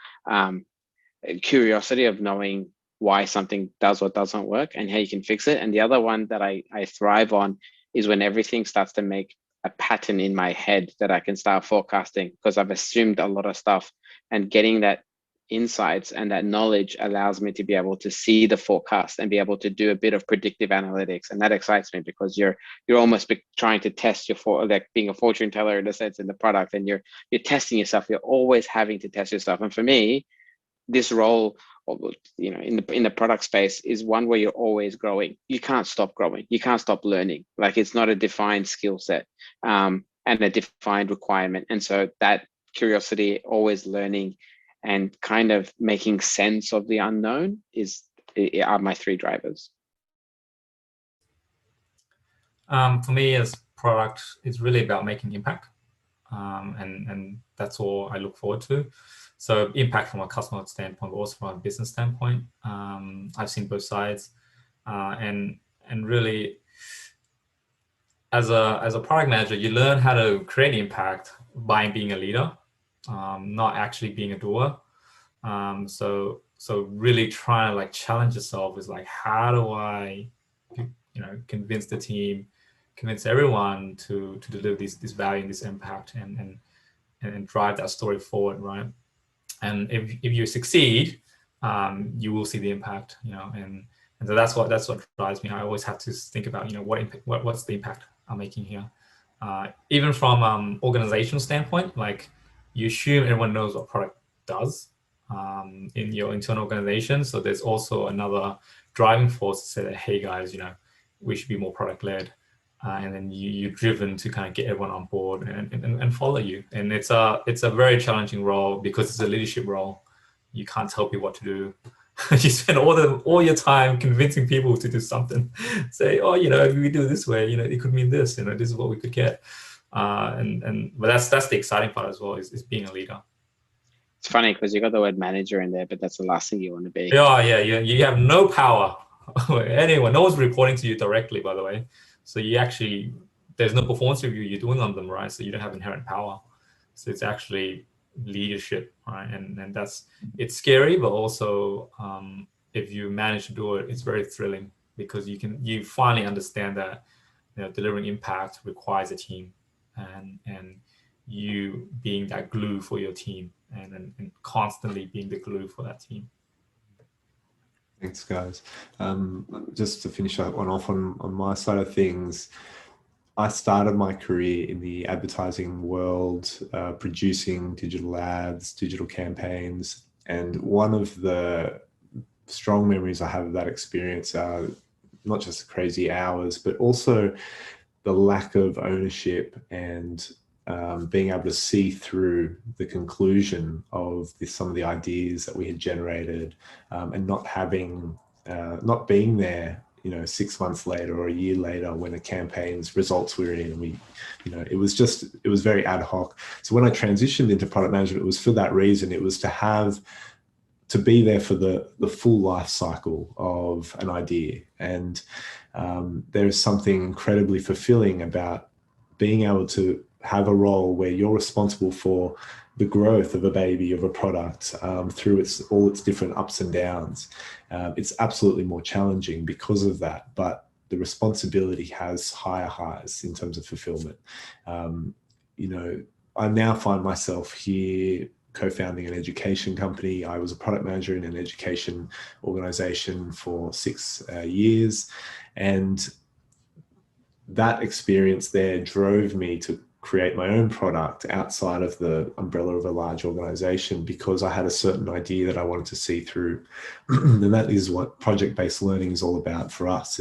curiosity of knowing why something does or doesn't work and how you can fix it. And the other one that I thrive on is when everything starts to make a pattern in my head that I can start forecasting, because I've assumed a lot of stuff, and getting that insights and that knowledge allows me to be able to see the forecast and be able to do a bit of predictive analytics. And that excites me because you're almost trying to test like being a fortune teller in a sense in the product, and you're testing yourself. You're always having to test yourself. And for me, this role, in the product space is one where you're always growing. You can't stop growing. You can't stop learning. Like, it's not a defined skill set and a defined requirement. And so that curiosity, always learning, and kind of making sense of the unknown are my 3 drivers. For me, as product, it's really about making impact, and that's all I look forward to. So impact from a customer standpoint, but also from a business standpoint. I've seen both sides, and really, as a product manager, you learn how to create impact by being a leader, not actually being a doer. So really trying to like challenge yourself is like, how do I, convince the team, convince everyone to deliver this value and this impact, and drive that story forward, right? And if you succeed, you will see the impact, and so that's what drives me. I always have to think about, what's the impact I'm making here. Even from organizational standpoint, like you assume everyone knows what product does in your internal organization. So there's also another driving force to say that, hey guys, we should be more product led. And then you're driven to kind of get everyone on board and follow you. And it's a very challenging role because it's a leadership role. You can't tell people what to do. You spend all your time convincing people to do something. Say, oh, if we do it this way, it could mean this. This is what we could get. But that's the exciting part as well, is being a leader. It's funny because you got the word manager in there, but that's the last thing you want to be. Yeah. You have no power. Anyone, no one's reporting to you directly, by the way. So there's no performance review you're doing on them, right? So you don't have inherent power. So it's actually leadership, right? And it's scary, but also if you manage to do it, it's very thrilling because you finally understand that delivering impact requires a team, and you being that glue for your team, and constantly being the glue for that team. Thanks, guys. Just to finish that one off on my side of things, I started my career in the advertising world, producing digital ads, digital campaigns. And one of the strong memories I have of that experience are not just the crazy hours, but also the lack of ownership and being able to see through the conclusion of some of the ideas that we had generated, and not being there 6 months later or a year later when the campaign's results were in. It was very ad hoc. So when I transitioned into product management, it was for that reason. It was to be there for the full life cycle of an idea. And there's something incredibly fulfilling about being able to have a role where you're responsible for the growth of a baby, of a product, through all its different ups and downs. It's absolutely more challenging because of that, but the responsibility has higher highs in terms of fulfillment. I now find myself here co-founding an education company. I was a product manager in an education organization for 6 years, and that experience there drove me to create my own product outside of the umbrella of a large organization because I had a certain idea that I wanted to see through. And that is what project-based learning is all about for us.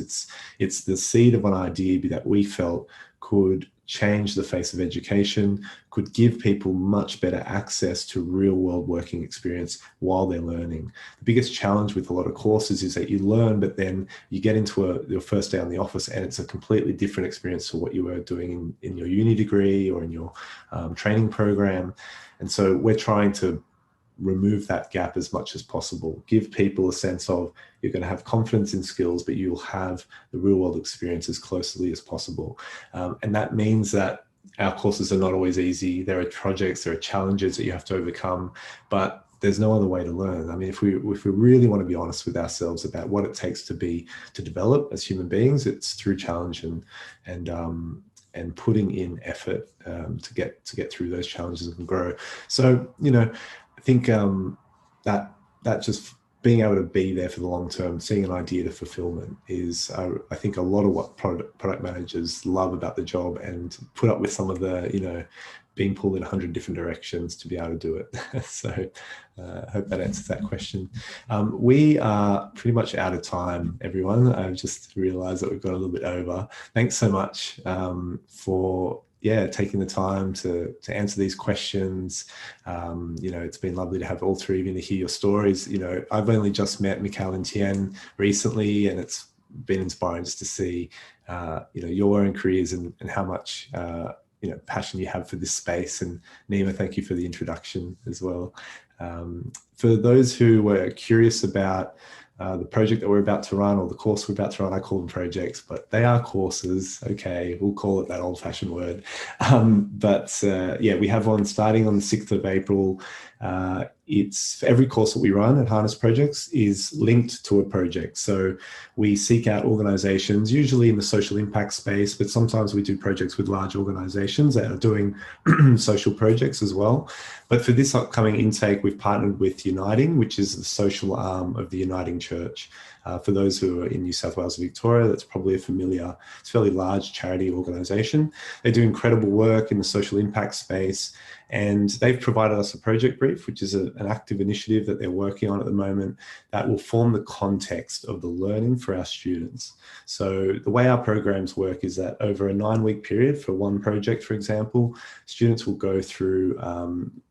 It's the seed of an idea that we felt could change the face of education, could give people much better access to real world working experience while they're learning. The biggest challenge with a lot of courses is that you learn, but then you get into your first day on the office and it's a completely different experience to what you were doing in your uni degree or in your training program. And so we're trying to remove that gap as much as possible, give people a sense of you're going to have confidence in skills, but you'll have the real world experience as closely as possible. And that means that our courses are not always easy. There are projects, there are challenges that you have to overcome, but there's no other way to learn. I mean, if we really want to be honest with ourselves about what it takes to develop as human beings, it's through challenge and putting in effort to get through those challenges and grow. So, I think that just being able to be there for the long term, seeing an idea to fulfillment is, I think, a lot of what product managers love about the job, and put up with some of the, being pulled in 100 different directions to be able to do it. So I hope that answers that question. We are pretty much out of time, everyone. I've just realized that we've gone a little bit over. Thanks so much for taking the time to answer these questions. It's been lovely to have all three of you to hear your stories. I've only just met Michal and Thien recently, and it's been inspiring just to see, your own careers and how much, passion you have for this space. And Nima, thank you for the introduction as well. For those who were curious about the project that we're about to run, or the course we're about to run, I call them projects, but they are courses. Okay, we'll call it that old-fashioned word. We have one starting on the 6th of April. it's every course that we run at Harness Projects is linked to a project. So we seek out organizations, usually in the social impact space, but sometimes we do projects with large organizations that are doing social projects as well. But for this upcoming intake, we've partnered with Uniting, which is the social arm of the Uniting Church. For those who are in New South Wales and Victoria, that's probably it's a fairly large charity organisation. They do incredible work in the social impact space, and they've provided us a project brief, which is an active initiative that they're working on at the moment that will form the context of the learning for our students. So the way our programs work is that over a 9-week period for one project, for example, students will go through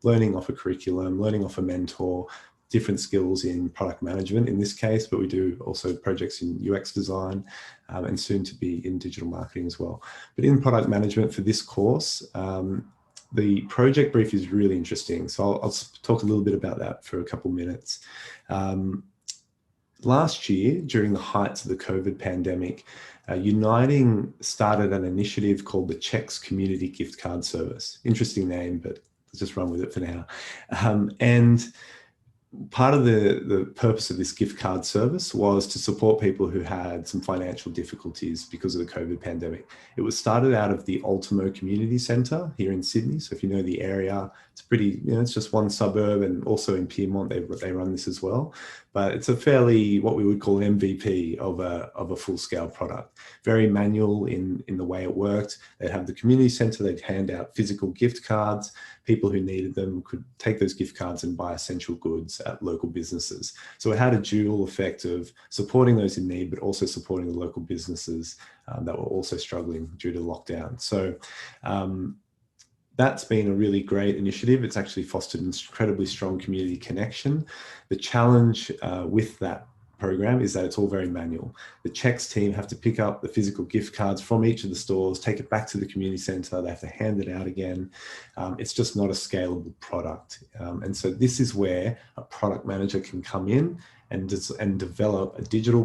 learning off a curriculum, learning off a mentor, different skills in product management in this case, but we do also projects in UX design and soon to be in digital marketing as well. But in product management for this course, the project brief is really interesting. So I'll talk a little bit about that for a couple minutes. Last year, during the heights of the COVID pandemic, Uniting started an initiative called the Checks Community Gift Card Service. Interesting name, but let's just run with it for now. And part of the purpose of this gift card service was to support people who had some financial difficulties because of the COVID pandemic. It was started out of the Ultimo Community Centre here in Sydney. So if you know the area, it's pretty, it's just one suburb, and also in Piedmont, they run this as well. But it's a fairly, what we would call an MVP of a full-scale product. Very manual in the way it worked. They'd have the community centre, they'd hand out physical gift cards. People who needed them could take those gift cards and buy essential goods at local businesses. So it had a dual effect of supporting those in need, but also supporting the local businesses that were also struggling due to lockdown. So that's been a really great initiative. It's actually fostered an incredibly strong community connection. The challenge with that program is that it's all very manual. The Checks team have to pick up the physical gift cards from each of the stores, take it back to the community centre, they have to hand it out again. It's just not a scalable product. And so this is where a product manager can come in and develop a digital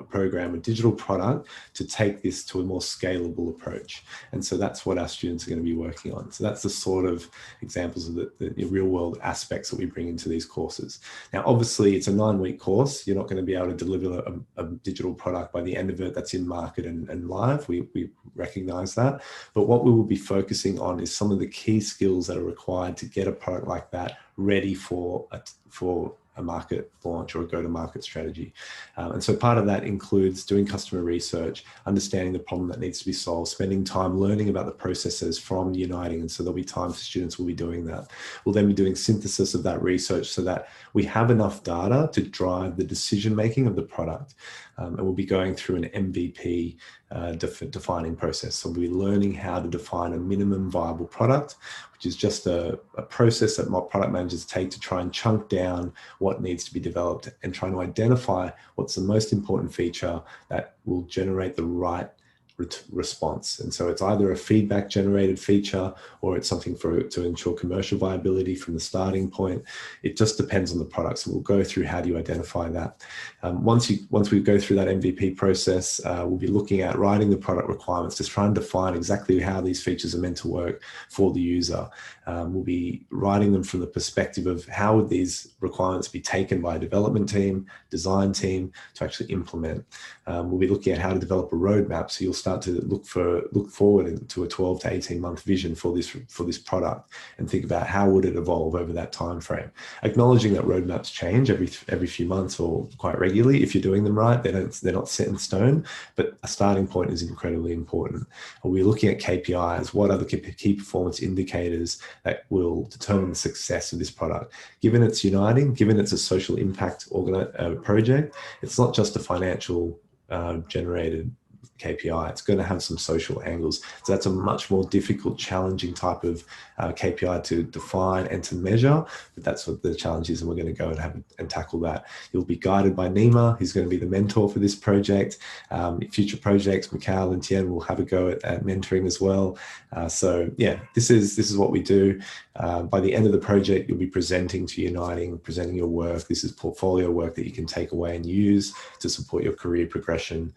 program, a digital product to take this to a more scalable approach. And so that's what our students are going to be working on. So that's the sort of examples of the real world aspects that we bring into these courses. Now, obviously it's a 9-week course. You're not going to be able to deliver a digital product by the end of it that's in market and live. We recognize that. But what we will be focusing on is some of the key skills that are required to get a product like that ready for a market launch or a go-to-market strategy. And so part of that includes doing customer research, understanding the problem that needs to be solved, spending time learning about the processes from Uniting. And so there'll be time for students who will be doing that. We'll then be doing synthesis of that research so that we have enough data to drive the decision-making of the product. And we'll be going through an MVP defining process. So we'll be learning how to define a minimum viable product, which is just a process that product managers take to try and chunk down what needs to be developed and trying to identify what's the most important feature that will generate the right response. And so it's either a feedback generated feature or it's something to ensure commercial viability from the starting point. It just depends on the product. So we'll go through how do you identify that. Once we go through that MVP process, we'll be looking at writing the product requirements to try and define exactly how these features are meant to work for the user. We'll be writing them from the perspective of how would these requirements be taken by a development team, design team to actually implement. We'll be looking at how to develop a roadmap. So you'll start to look forward to a 12 to 18 month vision for this product and think about how would it evolve over that time frame. Acknowledging that roadmaps change every few months or quite regularly. If you're doing them right, they're not set in stone, but a starting point is incredibly important. We're looking at KPIs. What are the key performance indicators that will determine the success of this product? Given it's Uniting, given it's a social impact project, it's not just a financial generated KPI. It's going to have some social angles. So that's a much more difficult, challenging type of KPI to define and to measure. But that's what the challenge is, and we're going to go and tackle that. You'll be guided by Nima, who's going to be the mentor for this project. Future projects, Michal and Thien will have a go at mentoring as well. So yeah, this is what we do. By the end of the project, you'll be presenting to Uniting, presenting your work. This is portfolio work that you can take away and use to support your career progression.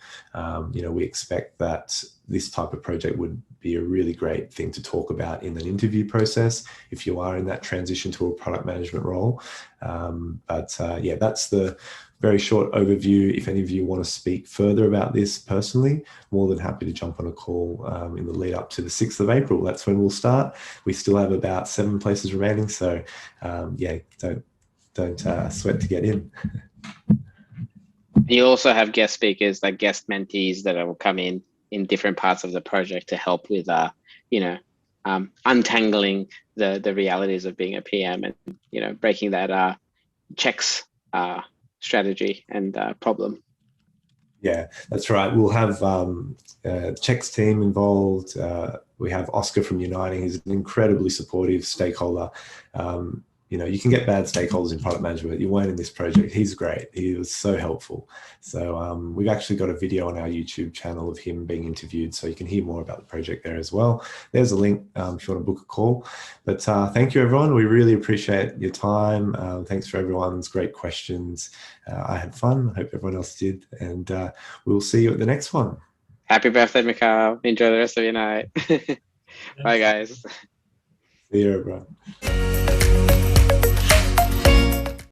We expect that this type of project would be a really great thing to talk about in an interview process if you are in that transition to a product management role. Yeah, that's the very short overview. If any of you want to speak further about this personally, more than happy to jump on a call in the lead up to the 6th of April. That's when we'll start. We still have about 7 places remaining. So yeah, don't sweat to get in. You also have guest speakers, like guest mentees that will come in different parts of the project to help with, untangling the realities of being a PM and, breaking that checks strategy and problem. Yeah, that's right. We'll have checks team involved. We have Oscar from Uniting. He's an incredibly supportive stakeholder. You can get bad stakeholders in product management. You weren't in this project. He's great. He was so helpful. So we've actually got a video on our YouTube channel of him being interviewed, so you can hear more about the project there as well. There's a link if you want to book a call. But thank you, everyone. We really appreciate your time. Thanks for everyone's great questions. I had fun. I hope everyone else did. And we'll see you at the next one. Happy birthday, Michal. Enjoy the rest of your night. Bye, guys. See you, everyone.